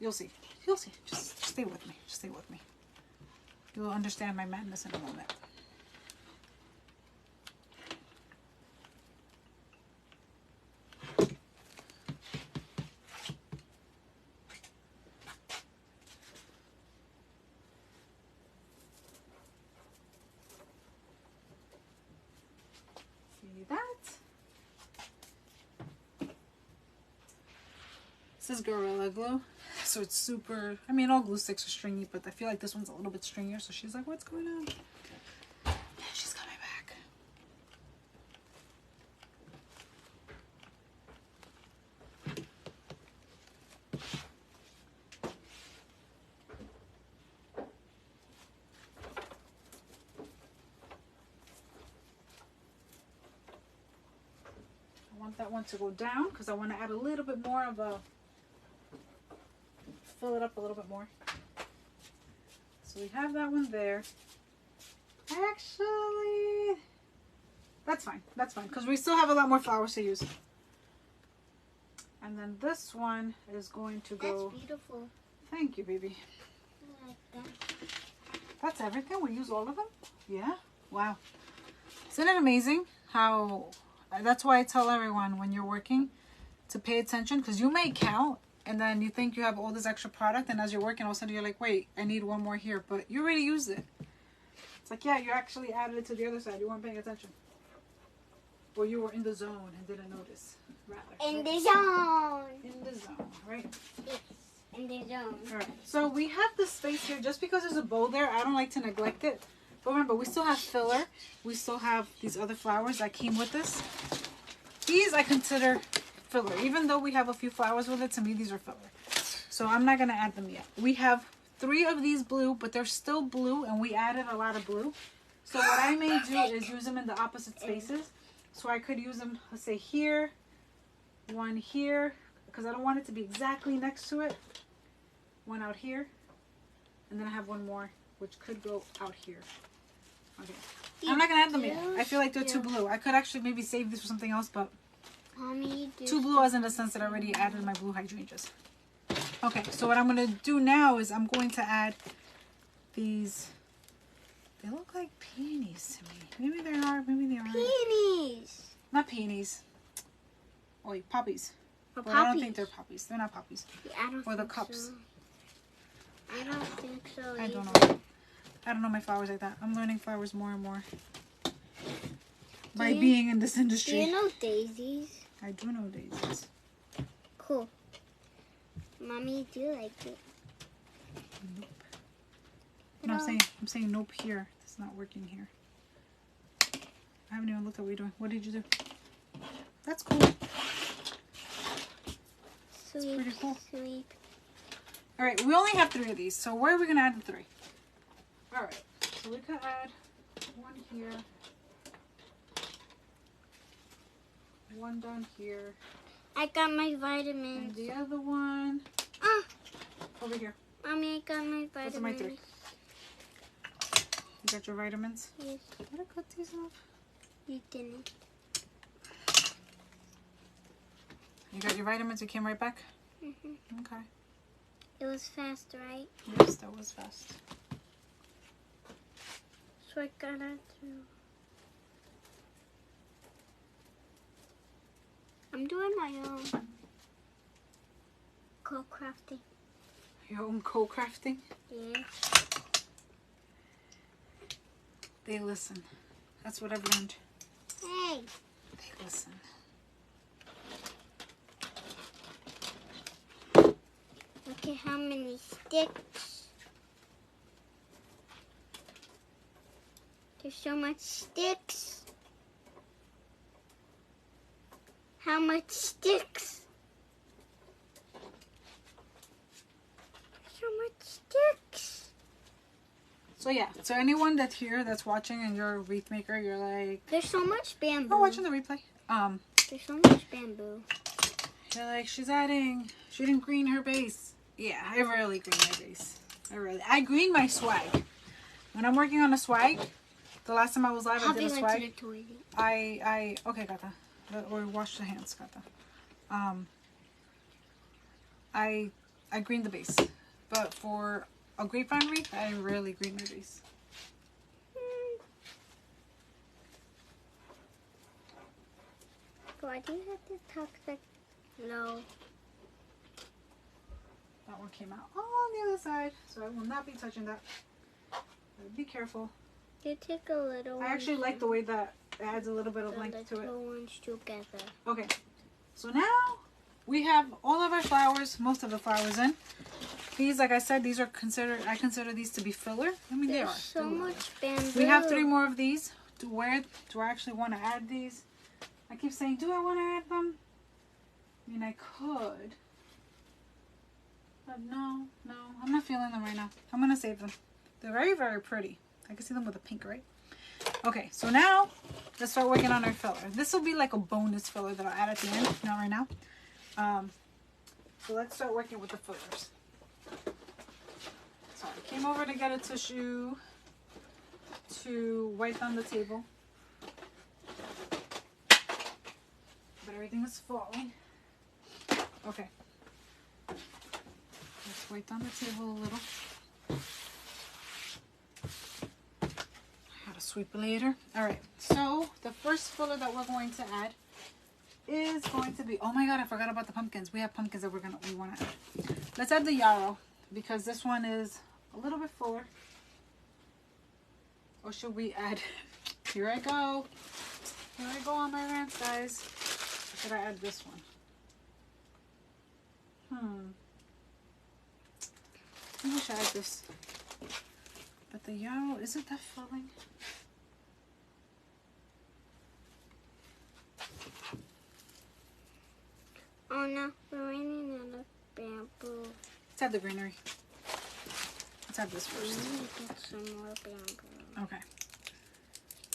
you'll see. You'll see. Just stay with me. Just stay with me. You'll understand my madness in a moment. See that? This is Gorilla Glue. So it's super, I mean, all glue sticks are stringy, but I feel like this one's a little bit stringier. So she's like, what's going on? She's coming back. I want that one to go down because I want to add a little bit more of a, fill it up a little bit more. So we have that one there. Actually, that's fine. That's fine because we still have a lot more flowers to use. And then this one is going to go. That's beautiful. Thank you, baby. I like that. That's everything? We use all of them? Yeah? Wow. Isn't it amazing how... That's why I tell everyone when you're working to pay attention because you may count and then you think you have all this extra product and as you're working all of a sudden you're like, wait, I need one more here. But you already used it. It's like, yeah, you actually added it to the other side. You weren't paying attention. Or you were in the zone and didn't notice. Rather. In the zone. In the zone, right? Yes, in the zone. All right. So we have the space here. Just because there's a bowl there, I don't like to neglect it. But remember, we still have filler. We still have these other flowers that came with this. These I consider filler. Even though we have a few flowers with it, to me these are filler. So I'm not going to add them yet. We have 3 of these blue, but they're still blue, and we added a lot of blue. So what I may do is use them in the opposite spaces. So I could use them, let's say here, one here, because I don't want it to be exactly next to it. One out here, and then I have one more, which could go out here. Okay. I'm not going to add them yet. I feel like they're too blue. I could actually maybe save this for something else, but Mommy, too blue as in the sense that I already added my blue hydrangeas. Okay, so what I'm going to do now is I'm going to add these. They look like peonies to me. Maybe they are, maybe they aren't. Peonies. Not peonies. Oh, wait, poppies. Or But I don't think they're poppies. They're not poppies. I don't Or the think cups. So. I don't think so. I don't either. know. I don't know my flowers like that. I'm learning flowers more and more by you- being in this Do industry. you know daisies? I do know daisies. Cool. Mommy, do you like it? Nope. No, I'm saying nope here. It's not working here. I haven't even looked at what you're doing. What did you do? That's cool. Sweet, pretty cool. Sweet. All right, we only have 3 of these. So where are we gonna add the 3? All right. So we could add one here, one down here, I got my and vitamins. the other one Ah, over here. Mommy, I got my vitamins. Those are my 3. You got your vitamins? Yes, Did I cut these off? you didn't. You got your vitamins? You came right back? Mm-hmm. Okay. It was fast, right? Yes, that was fast. So I got it too. I'm doing my own co-crafting. Your own co-crafting? Yeah. They listen. That's what I've learned. Hey. They listen. Look at how many sticks. There's so much sticks. How much sticks? So much sticks. So yeah, so anyone that's here that's watching and you're a wreath maker, you're like, There's so much bamboo. oh, watching the replay. There's so much bamboo. You're like, she didn't green her base. Yeah, I really green my base. I green my swag. When I'm working on a swag, the last time I was live, I did a swag. Okay, Gata. Or wash the hands, Gata. I green the base. But for a grapevine wreath, I rarely green my base. Why do you have to talk like low? That one came out on the other side, so I will not be touching that. Be careful. You take a little. I actually like the way that it adds a little bit of length to it. The ones together. Okay, so now we have all of our flowers, most of the flowers in. These, like I said, these are I consider these to be filler. I mean, they are. So They're much bamboo. We have 3 more of these. Do I actually want to add these? I keep saying, do I want to add them? I mean, I could. But no, I'm not feeling them right now. I'm going to save them. They're very, very pretty. I can see them with the pink, right? Okay, so now let's start working on our filler. This will be like a bonus filler that I'll add at the end, not right now. So let's start working with the fillers. So I came over to get a tissue to wipe down the table. But everything is falling. Okay. Let's wipe down the table a little. How to sweep it later. Alright, so the first filler that we're going to add is going to be, oh my god, I forgot about the pumpkins. We have pumpkins that we want to add. Let's add the yarrow because this one is a little bit fuller. Or should we add, here I go. Here I go on my rants, guys. Or should I add this one? Maybe I should add this. But the yarrow, isn't that filling? Oh no, we're running out of bamboo. Let's add the greenery. Let's add this We first. need to get some more bamboo. Okay.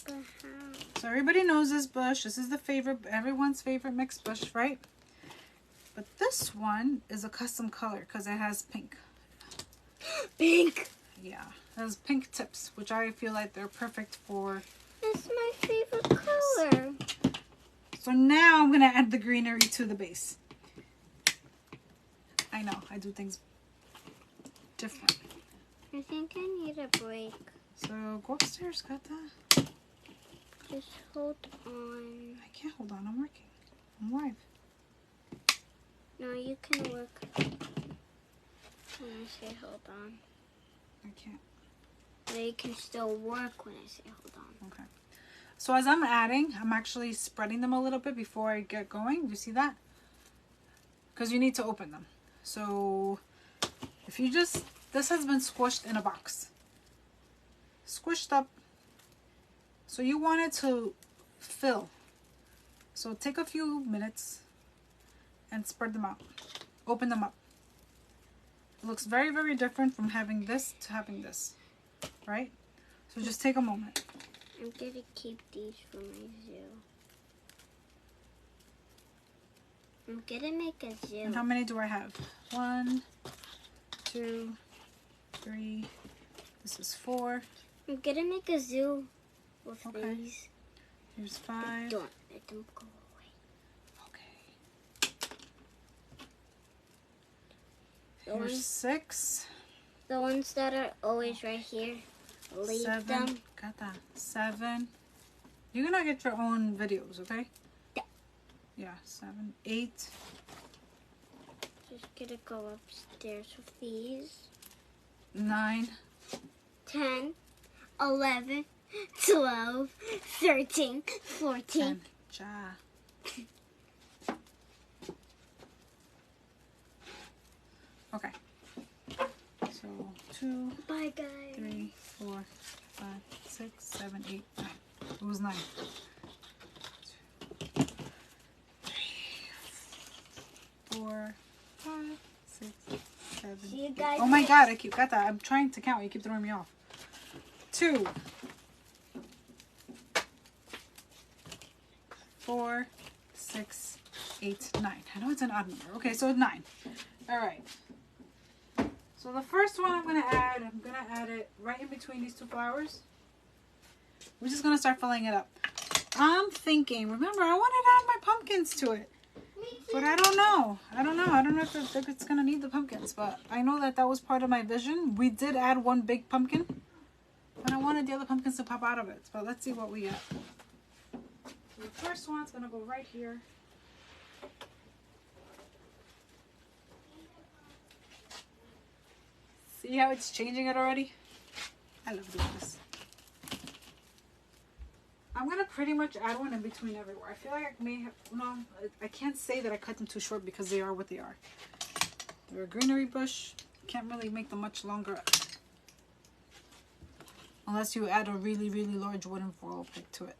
But how? So everybody knows this bush. This is the favorite, everyone's favorite mixed bush, right? But this one is a custom color because it has pink. Pink! Yeah, it has pink tips, which I feel like they're perfect for. That's my favorite color. So now I'm going to add the greenery to the base. I know, I do things different. I think I need a break. So go upstairs, got that? Just hold on. I can't hold on, I'm working. I'm live. No, you can work when I say hold on. I can't. But you can still work when I say hold on. Okay. So as I'm adding, I'm actually spreading them a little bit before I get going. Do you see that? Because you need to open them. So if you just, this has been squished in a box. Squished up. So you want it to fill. So take a few minutes and spread them out. Open them up. It looks very, very different from having this to having this. Right? So just take a moment. I'm going to keep these for my zoo. I'm going to make a zoo. And how many do I have? 1, 2, 3. This is 4. I'm going to make a zoo with Okay. these. Here's 5. Don't let them go away. Okay. The Here's ones, 6. the ones that are always right here, leave 7. them. Got that. 7. You're gonna get your own videos, okay? Yeah. Yeah. 7, 8. Just going to go upstairs with these. 9. 10, 11, 12, 13, 14. 10. Ja. Okay. So 2, Bye, guys. 3, 4, 5, 6, 7, 8, 9. It was 9. 2, 3, 4, 5, 6, 7. See you 8. guys Oh my next- god, I keep got that. I'm trying to count. You keep throwing me off. 2, 4, 6, 8, 9. I know it's an odd number. Okay, so 9. All right. So the first one I'm gonna add it right in between these two flowers. We're just gonna start filling it up. I'm thinking, remember, I wanted to add my pumpkins to it, but I don't know. I don't know if it's gonna need the pumpkins, but I know that was part of my vision. We did add one big pumpkin, but I wanted the other pumpkins to pop out of it. So let's see what we get. So the first one's gonna go right here. See how it's changing it already? I love doing this. I'm gonna pretty much add one in between everywhere. I feel like I may have, no, I can't say that I cut them too short because they are what they are. They're a greenery bush. Can't really make them much longer. Unless you add a really, really large wooden floral pick to it.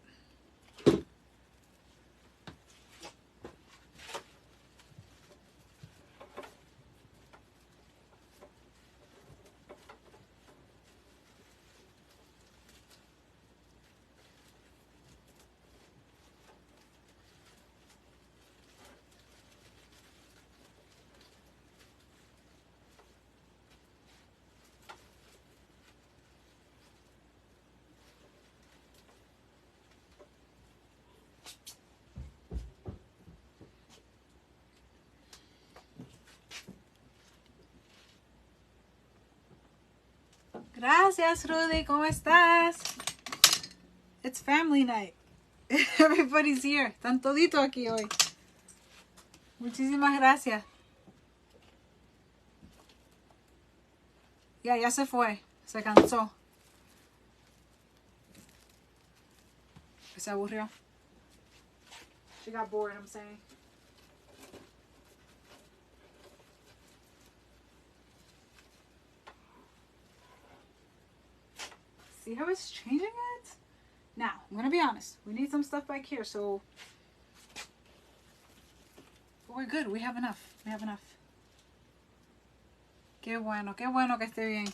Gracias, Rudy. ¿Cómo estás? It's family night. Everybody's here. Están todito aquí hoy. Muchísimas gracias. Ya se fue. Se cansó. Se aburrió. She got bored, I'm saying. See how it's changing it? Now, I'm going to be honest. We need some stuff back here, so... But we're good. We have enough. We have enough. Qué bueno que esté bien.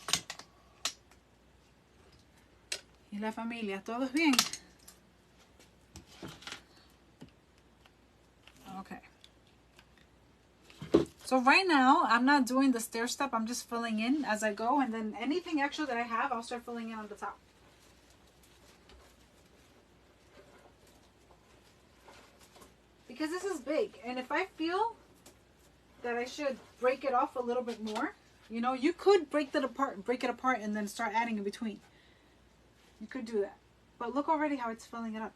Y la familia, ¿todos bien? Okay. So right now, I'm not doing the stair step. I'm just filling in as I go. And then anything extra that I have, I'll start filling in on the top. Because this is big. And if I feel that I should break it off a little bit more, you know, you could break it apart and then start adding in between. You could do that. But look already how it's filling it up.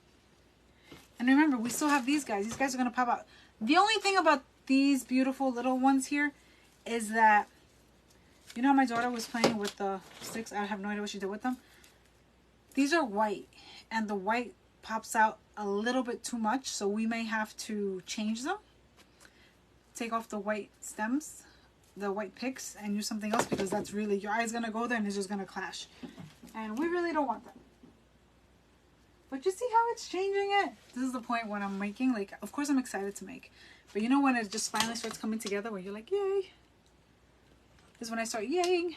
And remember, we still have these guys. These guys are going to pop out. The only thing about these beautiful little ones here is that, you know how my daughter was playing with the sticks? I have no idea what she did with them. These are white, and the white pops out a little bit too much, so we may have to change them. Take off the white stems, the white picks, and use something else, because that's really, your eye's going to go there and it's just going to clash. And we really don't want that. But you see how it's changing it? This is the point when I'm making, like, of course I'm excited to make. But you know when it just finally starts coming together, where you're like, yay. This is when I start yaying.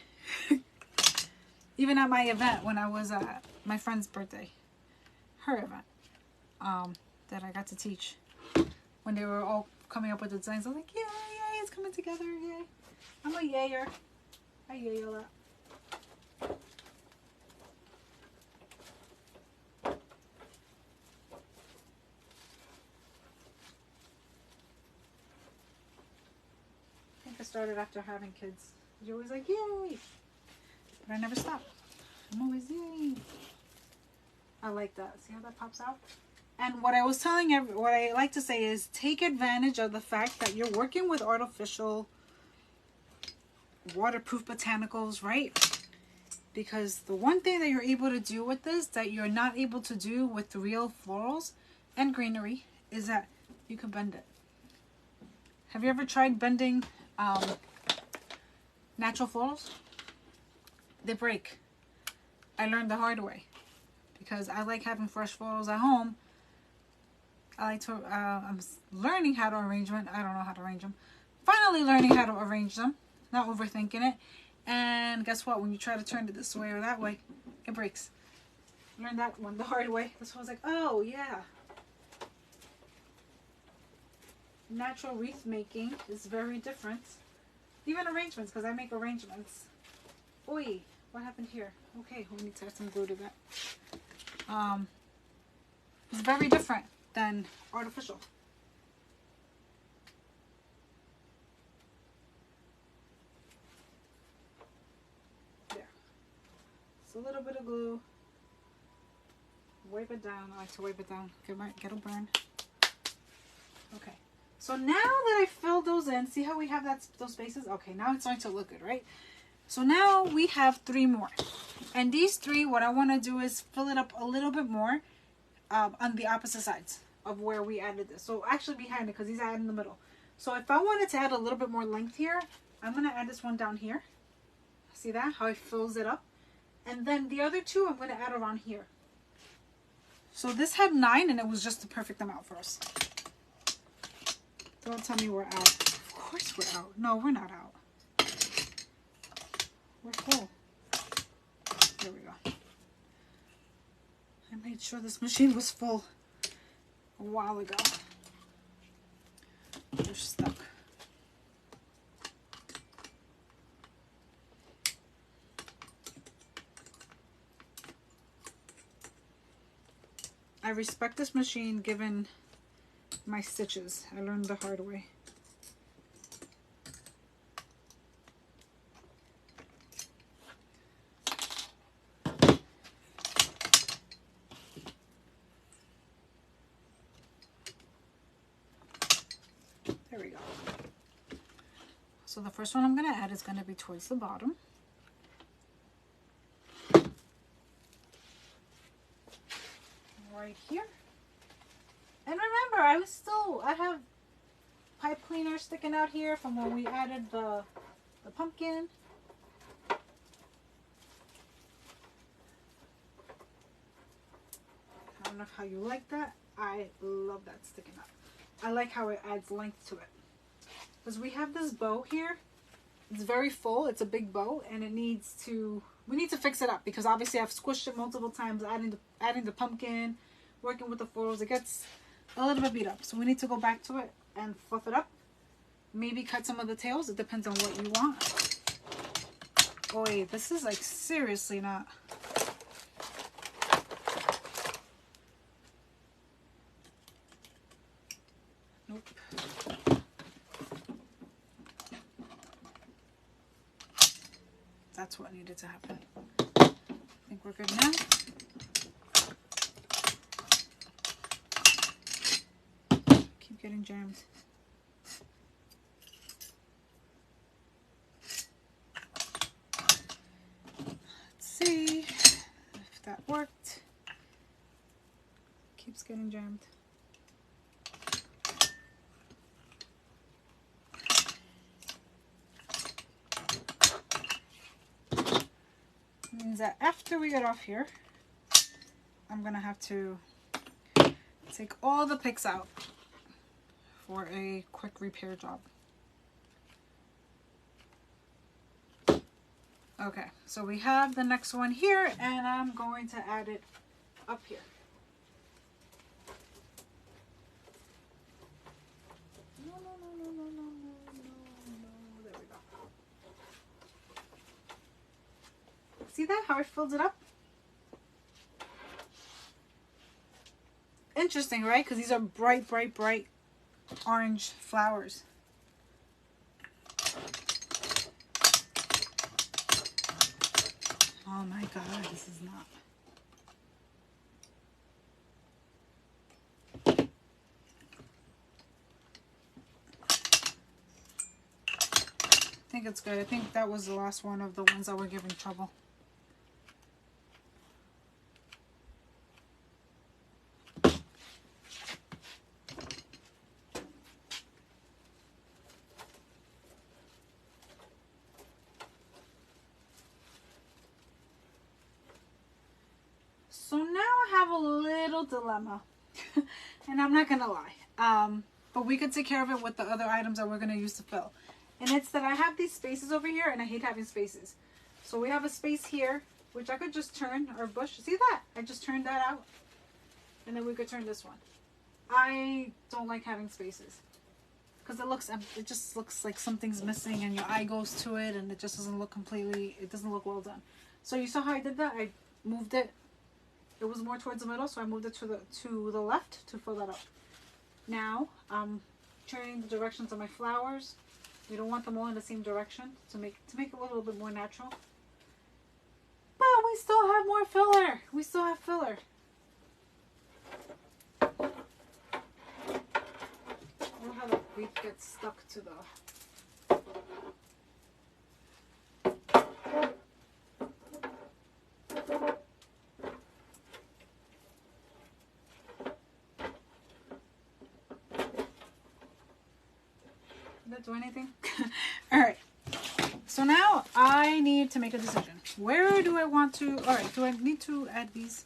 Even at my event, when I was at my friend's birthday. Her event. That I got to teach. When they were all coming up with the designs, I was like, yay, yay, it's coming together, yay. I'm a yayer. I yay a lot. I started after having kids. You're always like, yay! But I never stop. I'm always, yay! I like that. See how that pops out? And what I was telling what I like to say is take advantage of the fact that you're working with artificial waterproof botanicals, right? Because the one thing that you're able to do with this that you're not able to do with the real florals and greenery is that you can bend it. Have you ever tried bending natural florals? They break. I learned the hard way because I like having fresh florals at home. I like to, I'm learning how to arrange them. I don't know how to arrange them. Finally learning how to arrange them, not overthinking it. And guess what? When you try to turn it this way or that way, it breaks. Learned that one the hard way. That's why I was like, oh yeah. Natural wreath making is very different. Even arrangements, because I make arrangements. Oi, what happened here? Okay, we need to add some glue to that. It's very different than artificial. There. It's a little bit of glue. Wipe it down. I like to wipe it down. Get a burn. Okay. So now that I filled those in, see how we have those spaces? Okay, now it's starting to look good, right? So now we have 3 more. And these 3, what I want to do is fill it up a little bit more on the opposite sides of where we added this. So actually behind it, because these are in the middle. So if I wanted to add a little bit more length here, I'm going to add this one down here. See that? How it fills it up. And then the other 2, I'm going to add around here. So this had 9, and it was just the perfect amount for us. Don't tell me we're out. Of course we're out. No, we're not out. We're full. There we go. I made sure this machine was full a while ago. They're stuck. I respect this machine given my stitches. I learned the hard way. There we go. So the first one I'm going to add is going to be towards the bottom. Right here. And remember, I have pipe cleaner sticking out here from when we added the pumpkin. I don't know how you like that. I love that sticking up. I like how it adds length to it. Because we have this bow here. It's very full. It's a big bow, and we need to fix it up because obviously I've squished it multiple times, adding the pumpkin, working with the florals. It gets a little bit beat up. So we need to go back to it and fluff it up. Maybe cut some of the tails. It depends on what you want. Oh wait, this is like seriously not. Nope. That's what needed to happen. I think we're good now. Keep getting jammed. Let's see if that worked. Keeps getting jammed. Means that after we get off here, I'm gonna have to take all the picks out for a quick repair job. Okay, so we have the next one here, and I'm going to add it up here. No, there we go. See that, how I filled it up? Interesting, right? Because these are bright, bright, bright orange flowers. Oh my God, this is not. I think it's good. I think that was the last one of the ones that were giving trouble. So now I have a little dilemma, and I'm not gonna lie, but we could take care of it with the other items that we're gonna use to fill. And it's that I have these spaces over here, and I hate having spaces. So we have a space here, which I could just turn our bush. See that? I just turned that out, and then we could turn this one. I don't like having spaces because it just looks like something's missing, and your eye goes to it, and it just doesn't look completely. It doesn't look well done. So you saw how I did that? I moved it. It was more towards the middle, so I moved it to the left to fill that up. Now I'm turning the directions of my flowers. We don't want them all in the same direction to make it a little bit more natural. But we still have more filler. We still have filler. I love how the wreath gets stuck to the. Do anything. All right, so now I need to make a decision. Where do I want to, all right, do I need to add these?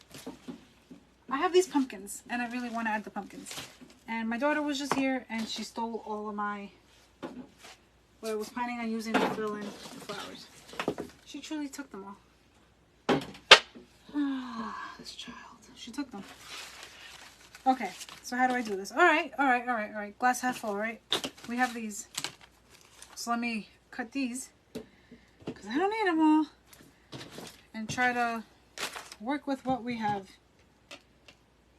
I have these pumpkins, and I really want to add the pumpkins, and my daughter was just here, and she stole all of my, what I was planning on using to fill in the flowers. She truly took them all. This child, she took them. Okay, so how do I do this? All right, glass half full, right? We have these. So let me cut these because I don't need them all and try to work with what we have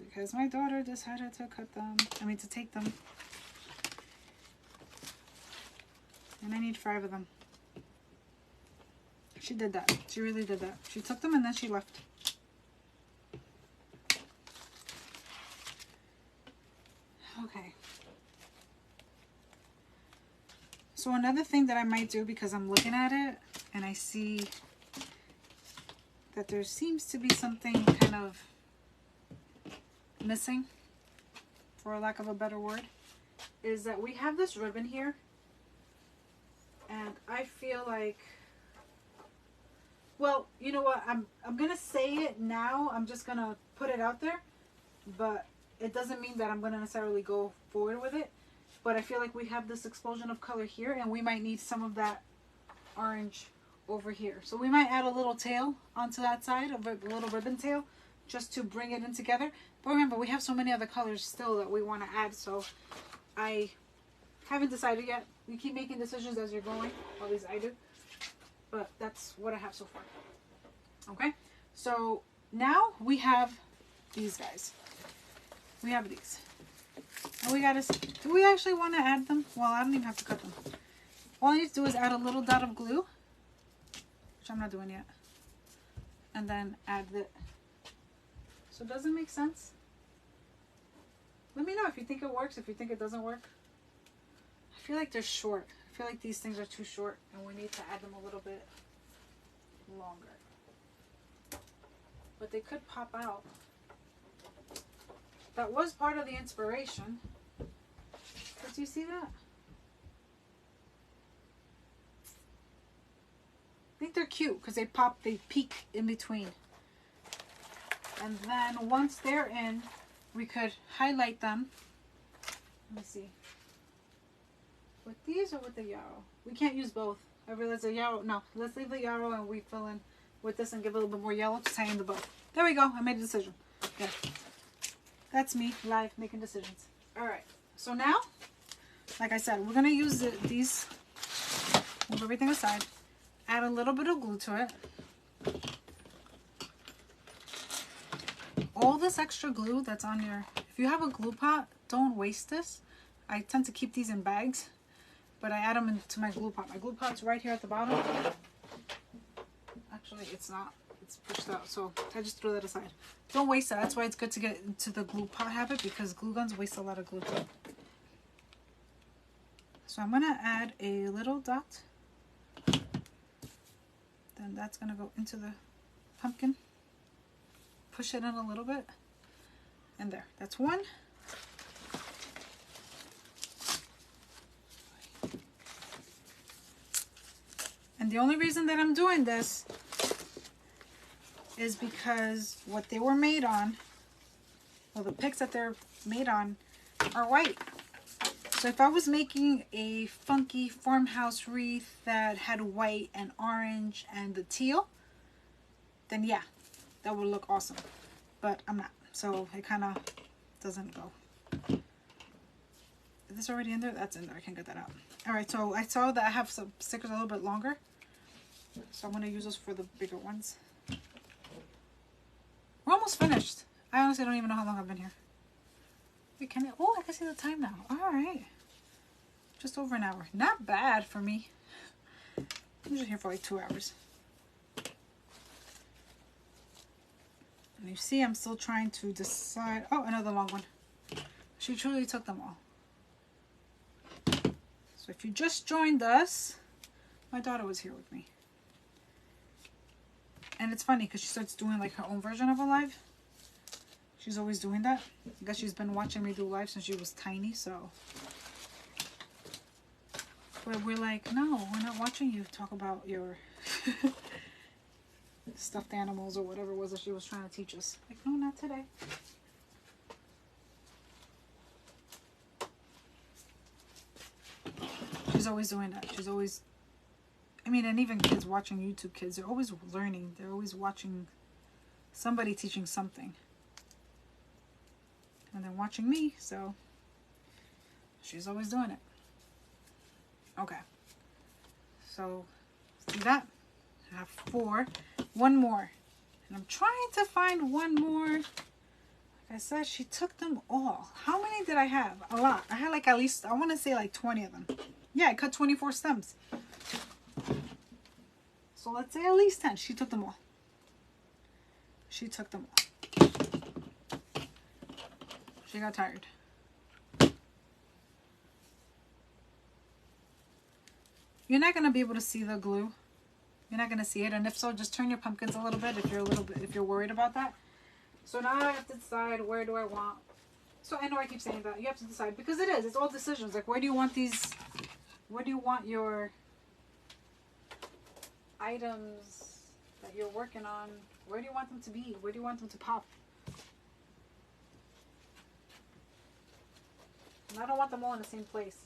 because my daughter decided to cut them, to take them, and I need 5 of them. She did that. She really did that. She took them and then she left. Okay. So another thing that I might do, because I'm looking at it and I see that there seems to be something kind of missing for lack of a better word, is that we have this ribbon here. And I feel like, well, you know what? I'm going to say it now. I'm just going to put it out there. But it doesn't mean that I'm going to necessarily go forward with it. But I feel like we have this explosion of color here, and we might need some of that orange over here. So we might add a little tail onto that side, of a little ribbon tail, just to bring it in together. But remember, we have so many other colors still that we want to add, so I haven't decided yet. We keep making decisions as you're going, or at least I do. But that's what I have so far. Okay, so now we have these guys. We have these. And we gotta, do we actually want to add them? Well, I don't even have to cut them. All I need to do is add a little dot of glue, which I'm not doing yet. And then add the, so does it make sense? Let me know if you think it works, if you think it doesn't work. I feel like they're short. I feel like these things are too short and we need to add them a little bit longer. But they could pop out. That was part of the inspiration. But do you see that? I think they're cute because they pop, they peek in between. And then once they're in, we could highlight them. Let me see. With these or with the yarrow? We can't use both. I realize the yarrow, no. Let's leave the yarrow and we fill in with this and give it a little bit more yellow to tie in the bow. There we go. I made a decision. Yeah. That's me, live, making decisions. Alright. So now, like I said, we're going to use these. Move everything aside. Add a little bit of glue to it. All this extra glue that's on your, if you have a glue pot, don't waste this. I tend to keep these in bags, but I add them into my glue pot. My glue pot's right here at the bottom. Actually, it's not. It's pushed out, so I just threw that aside. Don't waste that. That's why it's good to get into the glue pot habit, because glue guns waste a lot of glue too. So I'm going to add a little dot. Then that's going to go into the pumpkin. Push it in a little bit. And there. That's one. And the only reason that I'm doing this is because what they were made on, well, the picks that they're made on are white. So if I was making a funky farmhouse wreath that had white and orange and the teal, then yeah, that would look awesome. But I'm not, so it kind of doesn't go. Is this already in there? That's in there. I can get that out. All right, so I saw that I have some stickers a little bit longer, so I'm going to use those for the bigger ones. We're almost finished. I honestly don't even know how long I've been here. Wait, can I? Oh, I can see the time now. All right. Just over an hour. Not bad for me. I'm usually here for like 2 hours. And you see, I'm still trying to decide. Oh, another long one. She truly took them all. So if you just joined us, my daughter was here with me. And it's funny because she starts doing like her own version of a live. She's always doing that. I guess she's been watching me do live since she was tiny, so. But we're like, no, we're not watching you talk about your stuffed animals or whatever it was that she was trying to teach us. Like, no, not today. She's always doing that. She's always, I mean, and even kids watching YouTube kids, they're always learning. They're always watching somebody teaching something. And then watching me, so she's always doing it. Okay. So, see that? I have 4. One more. And I'm trying to find one more. Like I said, she took them all. How many did I have? A lot. I had like at least, I want to say like 20 of them. Yeah, I cut 24 stems. So let's say at least 10. She took them all. She took them all. She got tired. You're not going to be able to see the glue. You're not going to see it. And if so, just turn your pumpkins a little bit if you're worried about that. So now I have to decide, where do I want So I know I keep saying that. You have to decide because it is. It's all decisions. Like where do you want these? Where do you want your items that you're working on? Where do you want them to be? Where do you want them to pop? And I don't want them all in the same place.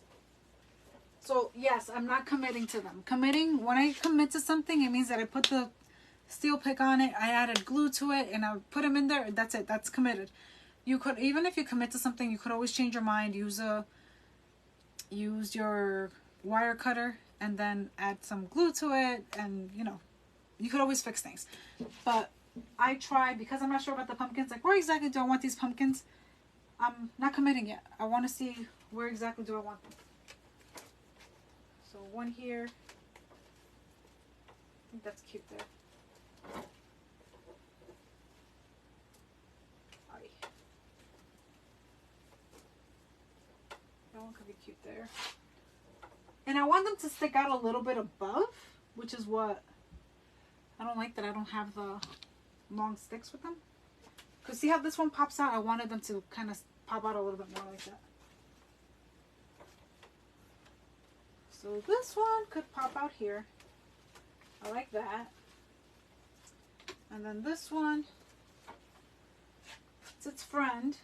So yes, I'm not committing to them. Committing, when I commit to something, it means that I put the steel pick on it, I added glue to it, and I put them in there. That's it. That's committed. You could, even if you commit to something, you could always change your mind. Use your wire cutter and then add some glue to it, and you know, you could always fix things. But I try, because I'm not sure about the pumpkins, like where exactly do I want these pumpkins? I'm not committing yet. I want to see where exactly do I want them. So one here. I think that's cute there. That one could be cute there. And I want them to stick out a little bit above, which is what I don't like, that I don't have the long sticks with them. Because see how this one pops out? I wanted them to kind of pop out a little bit more like that. So this one could pop out here. I like that. And then this one, it's its friend.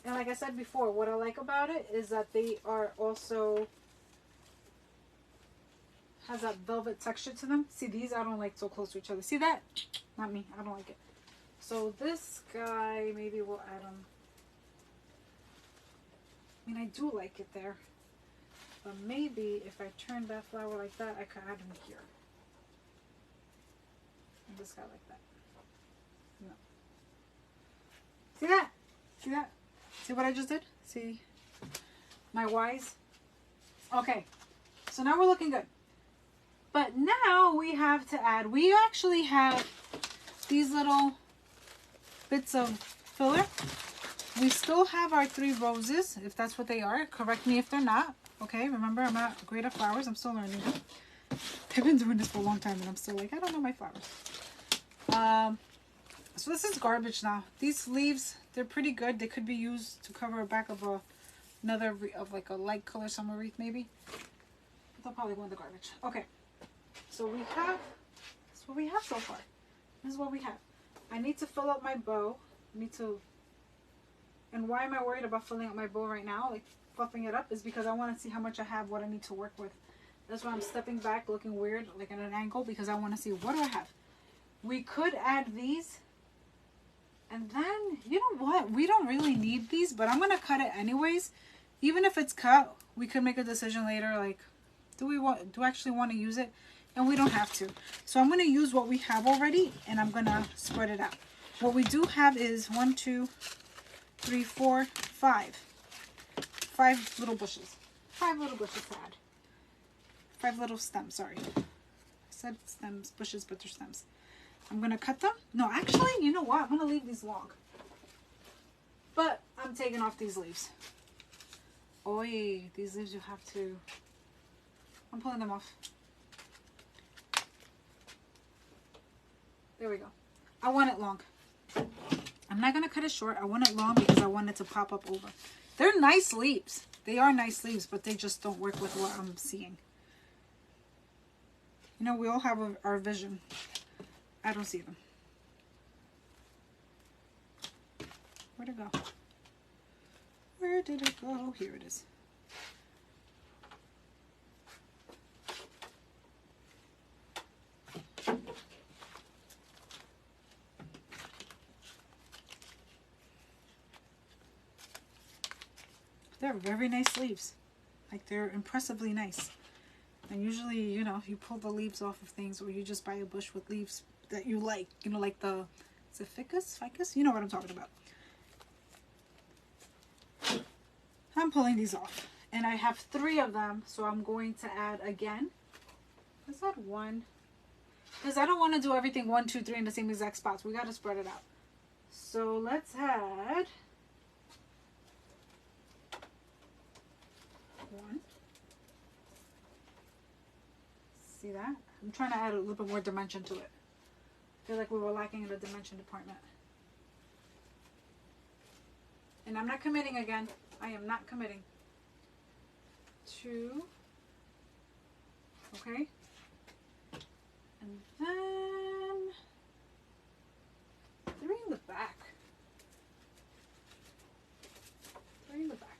And like I said before, what I like about it is that they are also has that velvet texture to them. See, these I don't like so close to each other. See that? Not me. I don't like it. So this guy, maybe we'll add him. I mean, I do like it there. But maybe if I turn that flower like that, I could add him here. And this guy like that. No. See that? See that? See what I just did? See my Y's? Okay. So now we're looking good. But now we have to add, we actually have these little bits of filler. We still have our 3 roses, if that's what they are. Correct me if they're not. Okay, remember, I'm not great at flowers. I'm still learning them. I've been doing this for a long time and I'm still like, I don't know my flowers. So this is garbage now. These leaves, they're pretty good. They could be used to cover a back of another, of like a light color summer wreath maybe. But they'll probably go in the garbage. Okay, so we have, that's what we have so far. This is what we have. I need to fill up my bow. I need to, and why am I worried about filling up my bow right now? Like fluffing it up is because I want to see how much I have, what I need to work with. That's why I'm stepping back looking weird, like at an angle, because I want to see what do I have. We could add these. And then, you know what? We don't really need these, but I'm going to cut it anyways. Even if it's cut, we could make a decision later, like, do I actually want to use it? And we don't have to. So I'm going to use what we have already, and I'm going to spread it out. What we do have is 1, 2, 3, 4, 5. 5 little bushes. 5 little bushes to add. 5 little stems, sorry. I said stems, bushes, but they're stems. I'm going to cut them. No, actually, you know what? I'm going to leave these long. But I'm taking off these leaves. Oi, these leaves you have to... I'm pulling them off. There we go. I want it long. I'm not going to cut it short. I want it long because I want it to pop up over. They're nice leaves. They are nice leaves, but they just don't work with what I'm seeing. You know, we all have our vision. I don't see them. Where'd it go? Where did it go? Here it is. They're very nice leaves. Like, they're impressively nice. And usually, you know, you pull the leaves off of things, or you just buy a bush with leaves that you like, you know, like the, is it ficus? Ficus? You know what I'm talking about. I'm pulling these off. And I have 3 of them, so I'm going to add again. Let's add 1. Because I don't want to do everything 1, 2, 3 in the same exact spots. We got to spread it out. So let's add 1. See that? I'm trying to add a little bit more dimension to it. I feel like we were lacking in the dimension department. And I'm not committing again. I am not committing. 2. Okay. And then 3 in the back. 3 in the back.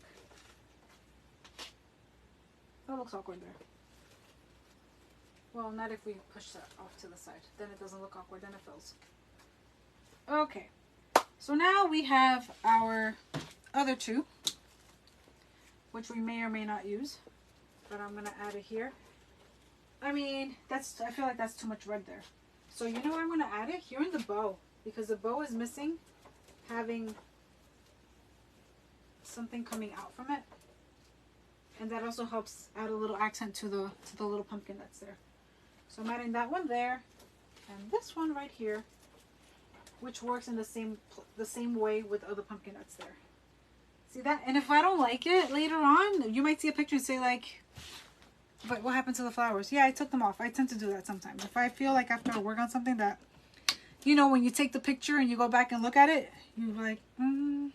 That looks awkward there. Well, not if we push that off to the side. Then it doesn't look awkward. Then it fills. Okay. So now we have our other 2, which we may or may not use. But I'm going to add it here. I mean, I feel like that's too much red there. So you know where I'm going to add it? Here in the bow. Because the bow is missing having something coming out from it. And that also helps add a little accent to the little pumpkin that's there. So I'm adding that one there. And this one right here. Which works in the same way with the other pumpkin that's there. See that? And if I don't like it later on, you might see a picture and say like, but what happened to the flowers? Yeah, I took them off. I tend to do that sometimes. If I feel like after I work on something that, you know, when you take the picture and you go back and look at it, you're like, it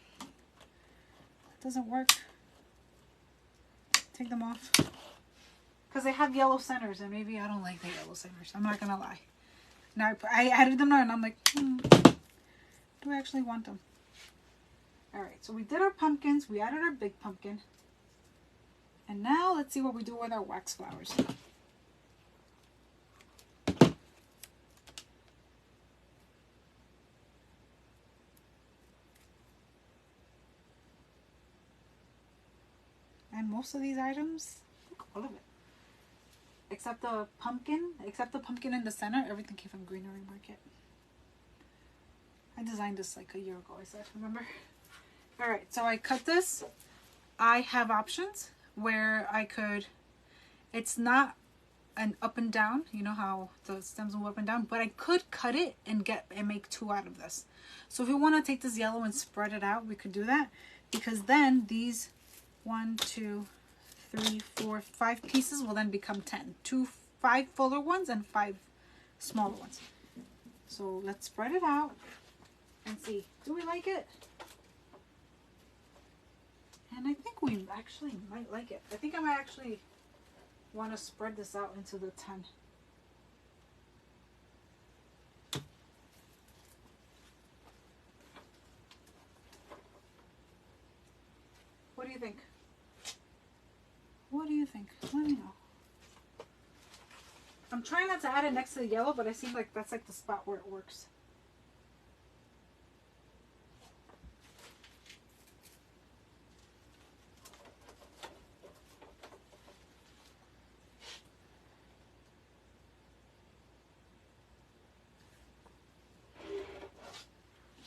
doesn't work. Take them off. Because they have yellow centers and maybe I don't like the yellow centers. I'm not going to lie. Now I added them now and I'm like, do I actually want them? Alright, so we did our pumpkins. We added our big pumpkin. And now let's see what we do with our wax flowers. And most of these items, look, all of it. Except the pumpkin in the center, everything came from Greenery Market. I designed this like a year ago, I said, remember? Alright, so I cut this. I have options where I could, it's not an up and down, you know how the stems move up and down, but I could cut it and make 2 out of this. So if we want to take this yellow and spread it out, we could do that, because then these 1, 2, 3, 4, 5 pieces will then become 10. 5 fuller ones and 5 smaller ones. So let's spread it out and see. Do we like it? And I think we actually might like it. I think I might actually want to spread this out into the 10. What do you think? What do you think? Let me know. I'm trying not to add it next to the yellow, but it seems like that's like the spot where it works.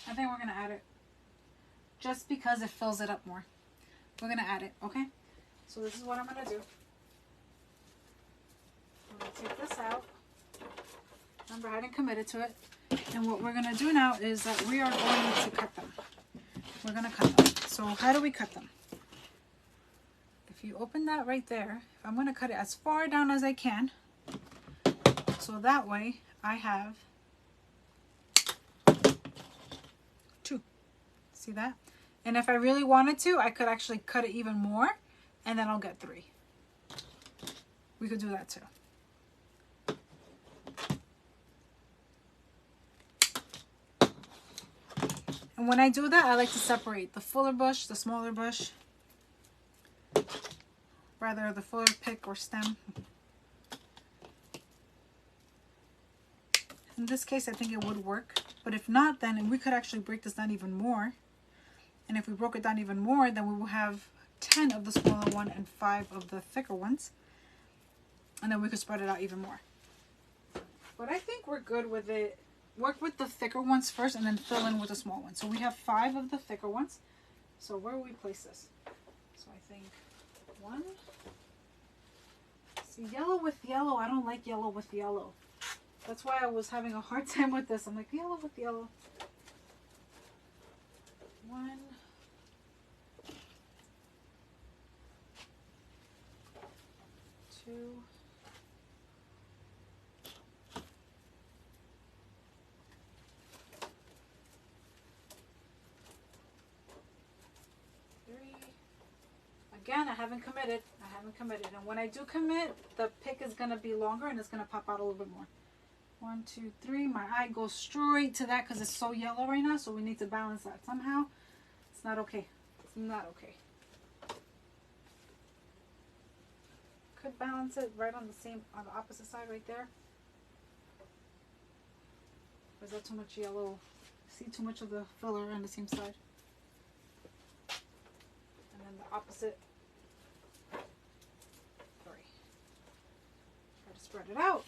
I think we're going to add it just because it fills it up more. We're going to add it, okay? So this is what I'm going to do. I'm going to take this out. Remember, I hadn't committed to it. And what we're going to do now is that we are going to cut them. We're going to cut them. So how do we cut them? If you open that right there, I'm going to cut it as far down as I can. So that way I have 2. See that? And if I really wanted to, I could actually cut it even more, and then I'll get 3. We could do that too. And when I do that, I like to separate the fuller bush, the smaller bush, rather the fuller pick or stem. In this case, I think it would work, but if not, then we could actually break this down even more. And if we broke it down even more, then we will have 10 of the smaller one and 5 of the thicker ones. And then we could spread it out even more. But I think we're good with it. Work with the thicker ones first and then fill in with the small ones. So we have 5 of the thicker ones. So where will we place this? So I think 1. See, yellow with yellow. I don't like yellow with yellow. That's why I was having a hard time with this. I'm like, yellow with yellow. 1. 2. 3. Again, I haven't committed. And when I do commit, the pick is going to be longer and it's going to pop out a little bit more. 1, 2, 3. My eye goes straight to that because it's so yellow right now. So we need to balance that somehow. It's not okay. It's not okay. Could balance it right on the opposite side right there. Or is that too much yellow? See too much of the filler on the same side. And then the opposite. Sorry. Try to spread it out.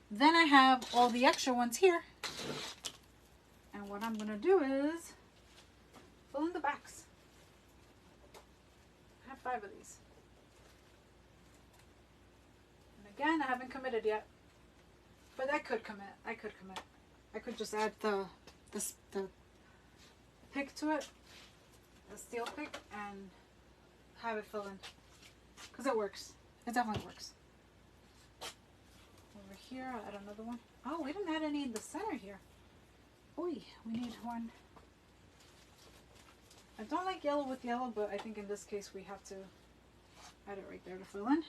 Then I have all the extra ones here. And what I'm going to do is fill in the backs. I have 5 of these. And again, I haven't committed yet. But I could commit. I could just add the pick to it, the steel pick, and have it fill in. Because it works. It definitely works. Over here, I'll add another one. Oh, we didn't add any in the center here. Oy, we need one. I don't like yellow with yellow, but I think in this case we have to add it right there to fill in.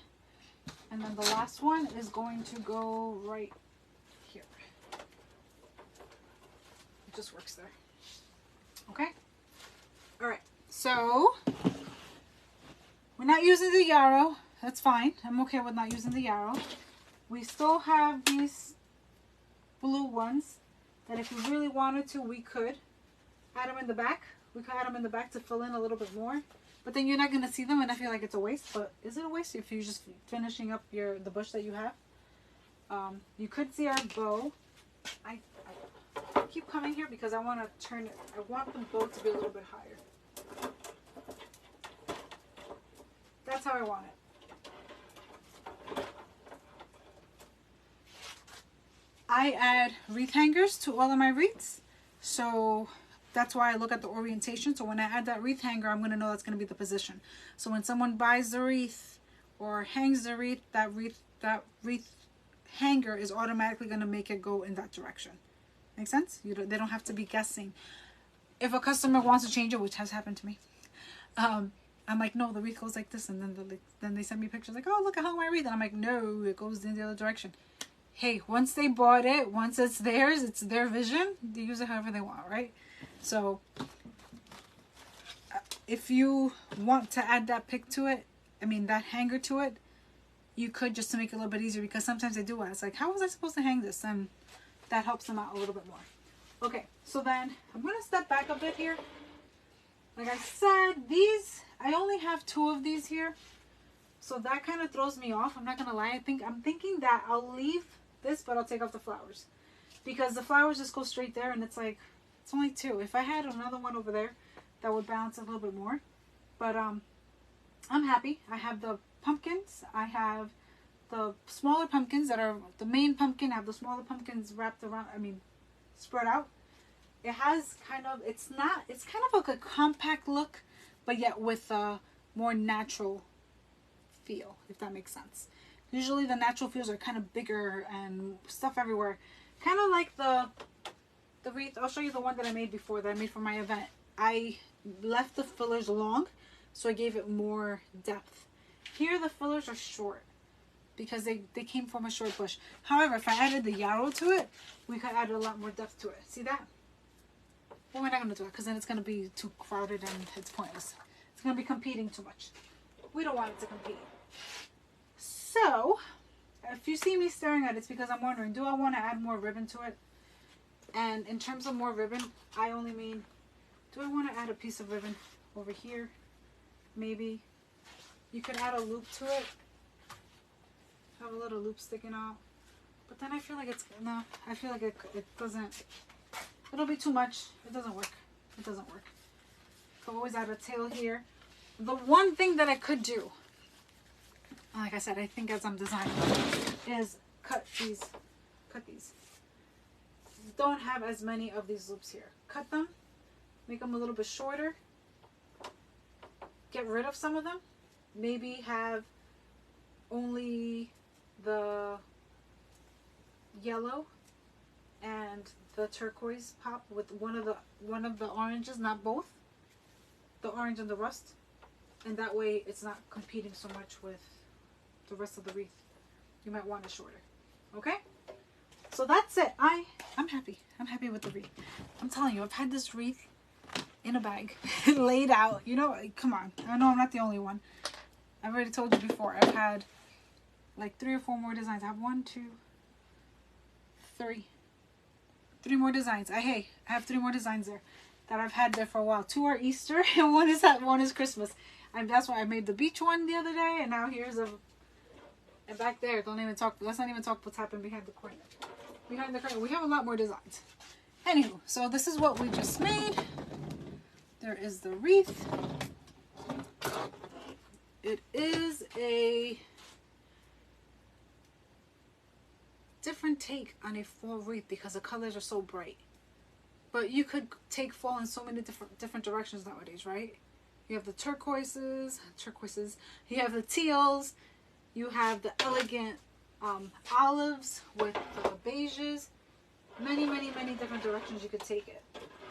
And then the last one is going to go right here. It just works there. Okay? Alright, so we're not using the yarrow. That's fine. I'm okay with not using the yarrow. We still have these blue ones that if we really wanted to, we could add them in the back. We could add them in the back to fill in a little bit more. But then you're not going to see them and I feel like it's a waste. But is it a waste if you're just finishing up the bush that you have? You could see our bow. I keep coming here because I want to turn it. I want the bow to be a little bit higher. That's how I want it. I add wreath hangers to all of my wreaths. So that's why I look at the orientation. So when I add that wreath hanger, I'm going to know that's going to be the position. So when someone buys the wreath or hangs the wreath, that wreath hanger is automatically going to make it go in that direction. Make sense? They don't have to be guessing. If a customer wants to change it, which has happened to me, I'm like, no, the wreath goes like this. And then they send me pictures like, oh, look, I hung my wreath. And I'm like, no, it goes in the other direction. Hey, once they bought it, once it's theirs, it's their vision, they use it however they want, right? So if you want to add that pick to it, that hanger to it, you could, just to make it a little bit easier, because sometimes they do ask, like, how was I supposed to hang this? And that helps them out a little bit more. Okay, so then I'm going to step back a bit here. Like I said, I only have 2 of these here. So that kind of throws me off. I'm not going to lie. I'm thinking that I'll leave this, but I'll take off the flowers. Because the flowers just go straight there, and it's like, it's only 2. If I had another one over there, that would balance a little bit more. But I'm happy. I have the pumpkins. I have the smaller pumpkins that are the main pumpkin. I have the smaller pumpkins wrapped around, spread out. It has it's kind of like a compact look, but yet with a more natural feel, if that makes sense. Usually the natural feels are kind of bigger and stuff everywhere. Kind of like the wreath. I'll show you the one that I made before, that I made for my event. I left the fillers long, so I gave it more depth. Here the fillers are short because they came from a short bush. However, if I added the yarrow to it, we could add a lot more depth to it. See that? Well, we're not going to do it because then it's going to be too crowded and it's pointless. It's going to be competing too much. We don't want it to compete. So, if you see me staring at it, it's because I'm wondering, do I want to add more ribbon to it? And in terms of more ribbon, I only mean, do I want to add a piece of ribbon over here? Maybe. You could add a loop to it. Have a little loop sticking out. But then I feel like it doesn't, it'll be too much. It doesn't work. It doesn't work. So always add a tail here. The one thing that I could do, like I said, I think as I'm designing is cut these. Don't have as many of these loops here. Cut them, make them a little bit shorter, get rid of some of them, maybe have only the yellow and the turquoise pop with one of the oranges, not both, the orange and the rust. And that way it's not competing so much with the rest of the wreath. You might want it shorter. Okay? So that's it. I'm happy. I'm happy with the wreath. I'm telling you, I've had this wreath in a bag, laid out. You know, come on. I know I'm not the only one. I've already told you before. I've had like 3 or 4 more designs. I have 1, 2, 3. 3 more designs. I have 3 more designs there that I've had there for a while. 2 are Easter and one is Christmas. And that's why I made the beach one the other day, and now here's a. And back there, let's not even talk what's happened behind the corner. Behind the curtain, we have a lot more designs. Anywho, so this is what we just made. There is the wreath. It is a different take on a fall wreath because the colors are so bright. But you could take fall in so many different directions nowadays, right? You have the turquoises. You have the teals. You have the elegant olives with the beiges. Many different directions you could take it.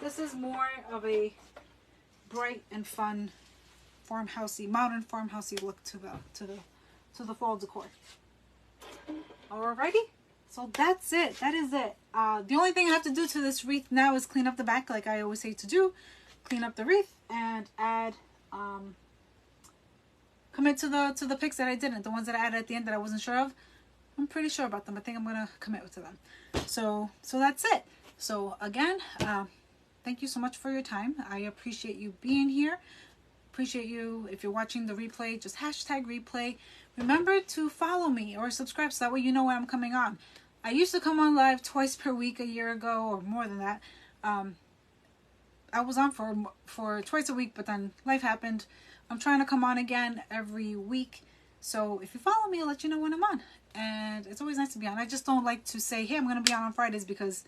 This is more of a bright and fun farmhousey, modern farmhousey look to the fall decor. Alrighty, so that's it. That is it. The only thing I have to do to this wreath now is clean up the back, like I always say to do. Clean up the wreath and add commit to the pics that I didn't, the ones that I added at the end that I wasn't sure of. I'm pretty sure about them. I think I'm gonna commit to them. So that's it. So again, thank you so much for your time. I appreciate you being here. Appreciate you. If you're watching the replay, just hashtag replay. Remember to follow me or subscribe so that way you know when I'm coming on. I used to come on live twice per week a year ago, or more than that. I was on for twice a week, but then life happened. I'm trying to come on again every week. So if you follow me, I'll let you know when I'm on. And it's always nice to be on. I just don't like to say, hey, I'm going to be on Fridays, because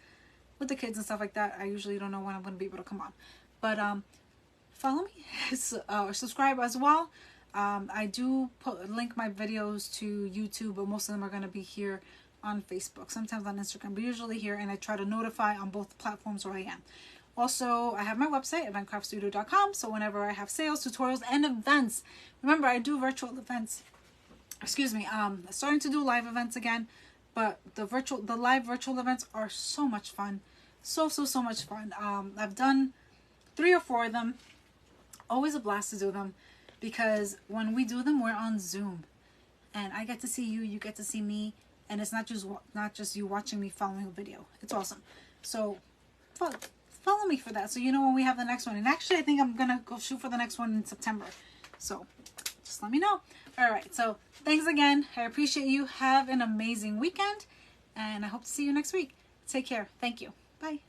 with the kids and stuff like that, I usually don't know when I'm going to be able to come on. But follow me, or subscribe as well. I do link my videos to YouTube, but most of them are going to be here on Facebook, sometimes on Instagram, but usually here, and I try to notify on both platforms where I am. Also, I have my website, eventcraftstudio.com, so whenever I have sales, tutorials, and events, remember, I do virtual events. Excuse me, starting to do live events again, but the live virtual events are so much fun. So much fun. I've done 3 or 4 of them. Always a blast to do them, because when we do them, we're on Zoom, and I get to see you, you get to see me, and it's not just you watching me following a video. It's awesome. So follow me for that, so you know when we have the next one. And actually, I think I'm gonna go shoot for the next one in September. So just let me know. All right. So thanks again. I appreciate you. Have an amazing weekend, and I hope to see you next week. Take care. Thank you. Bye.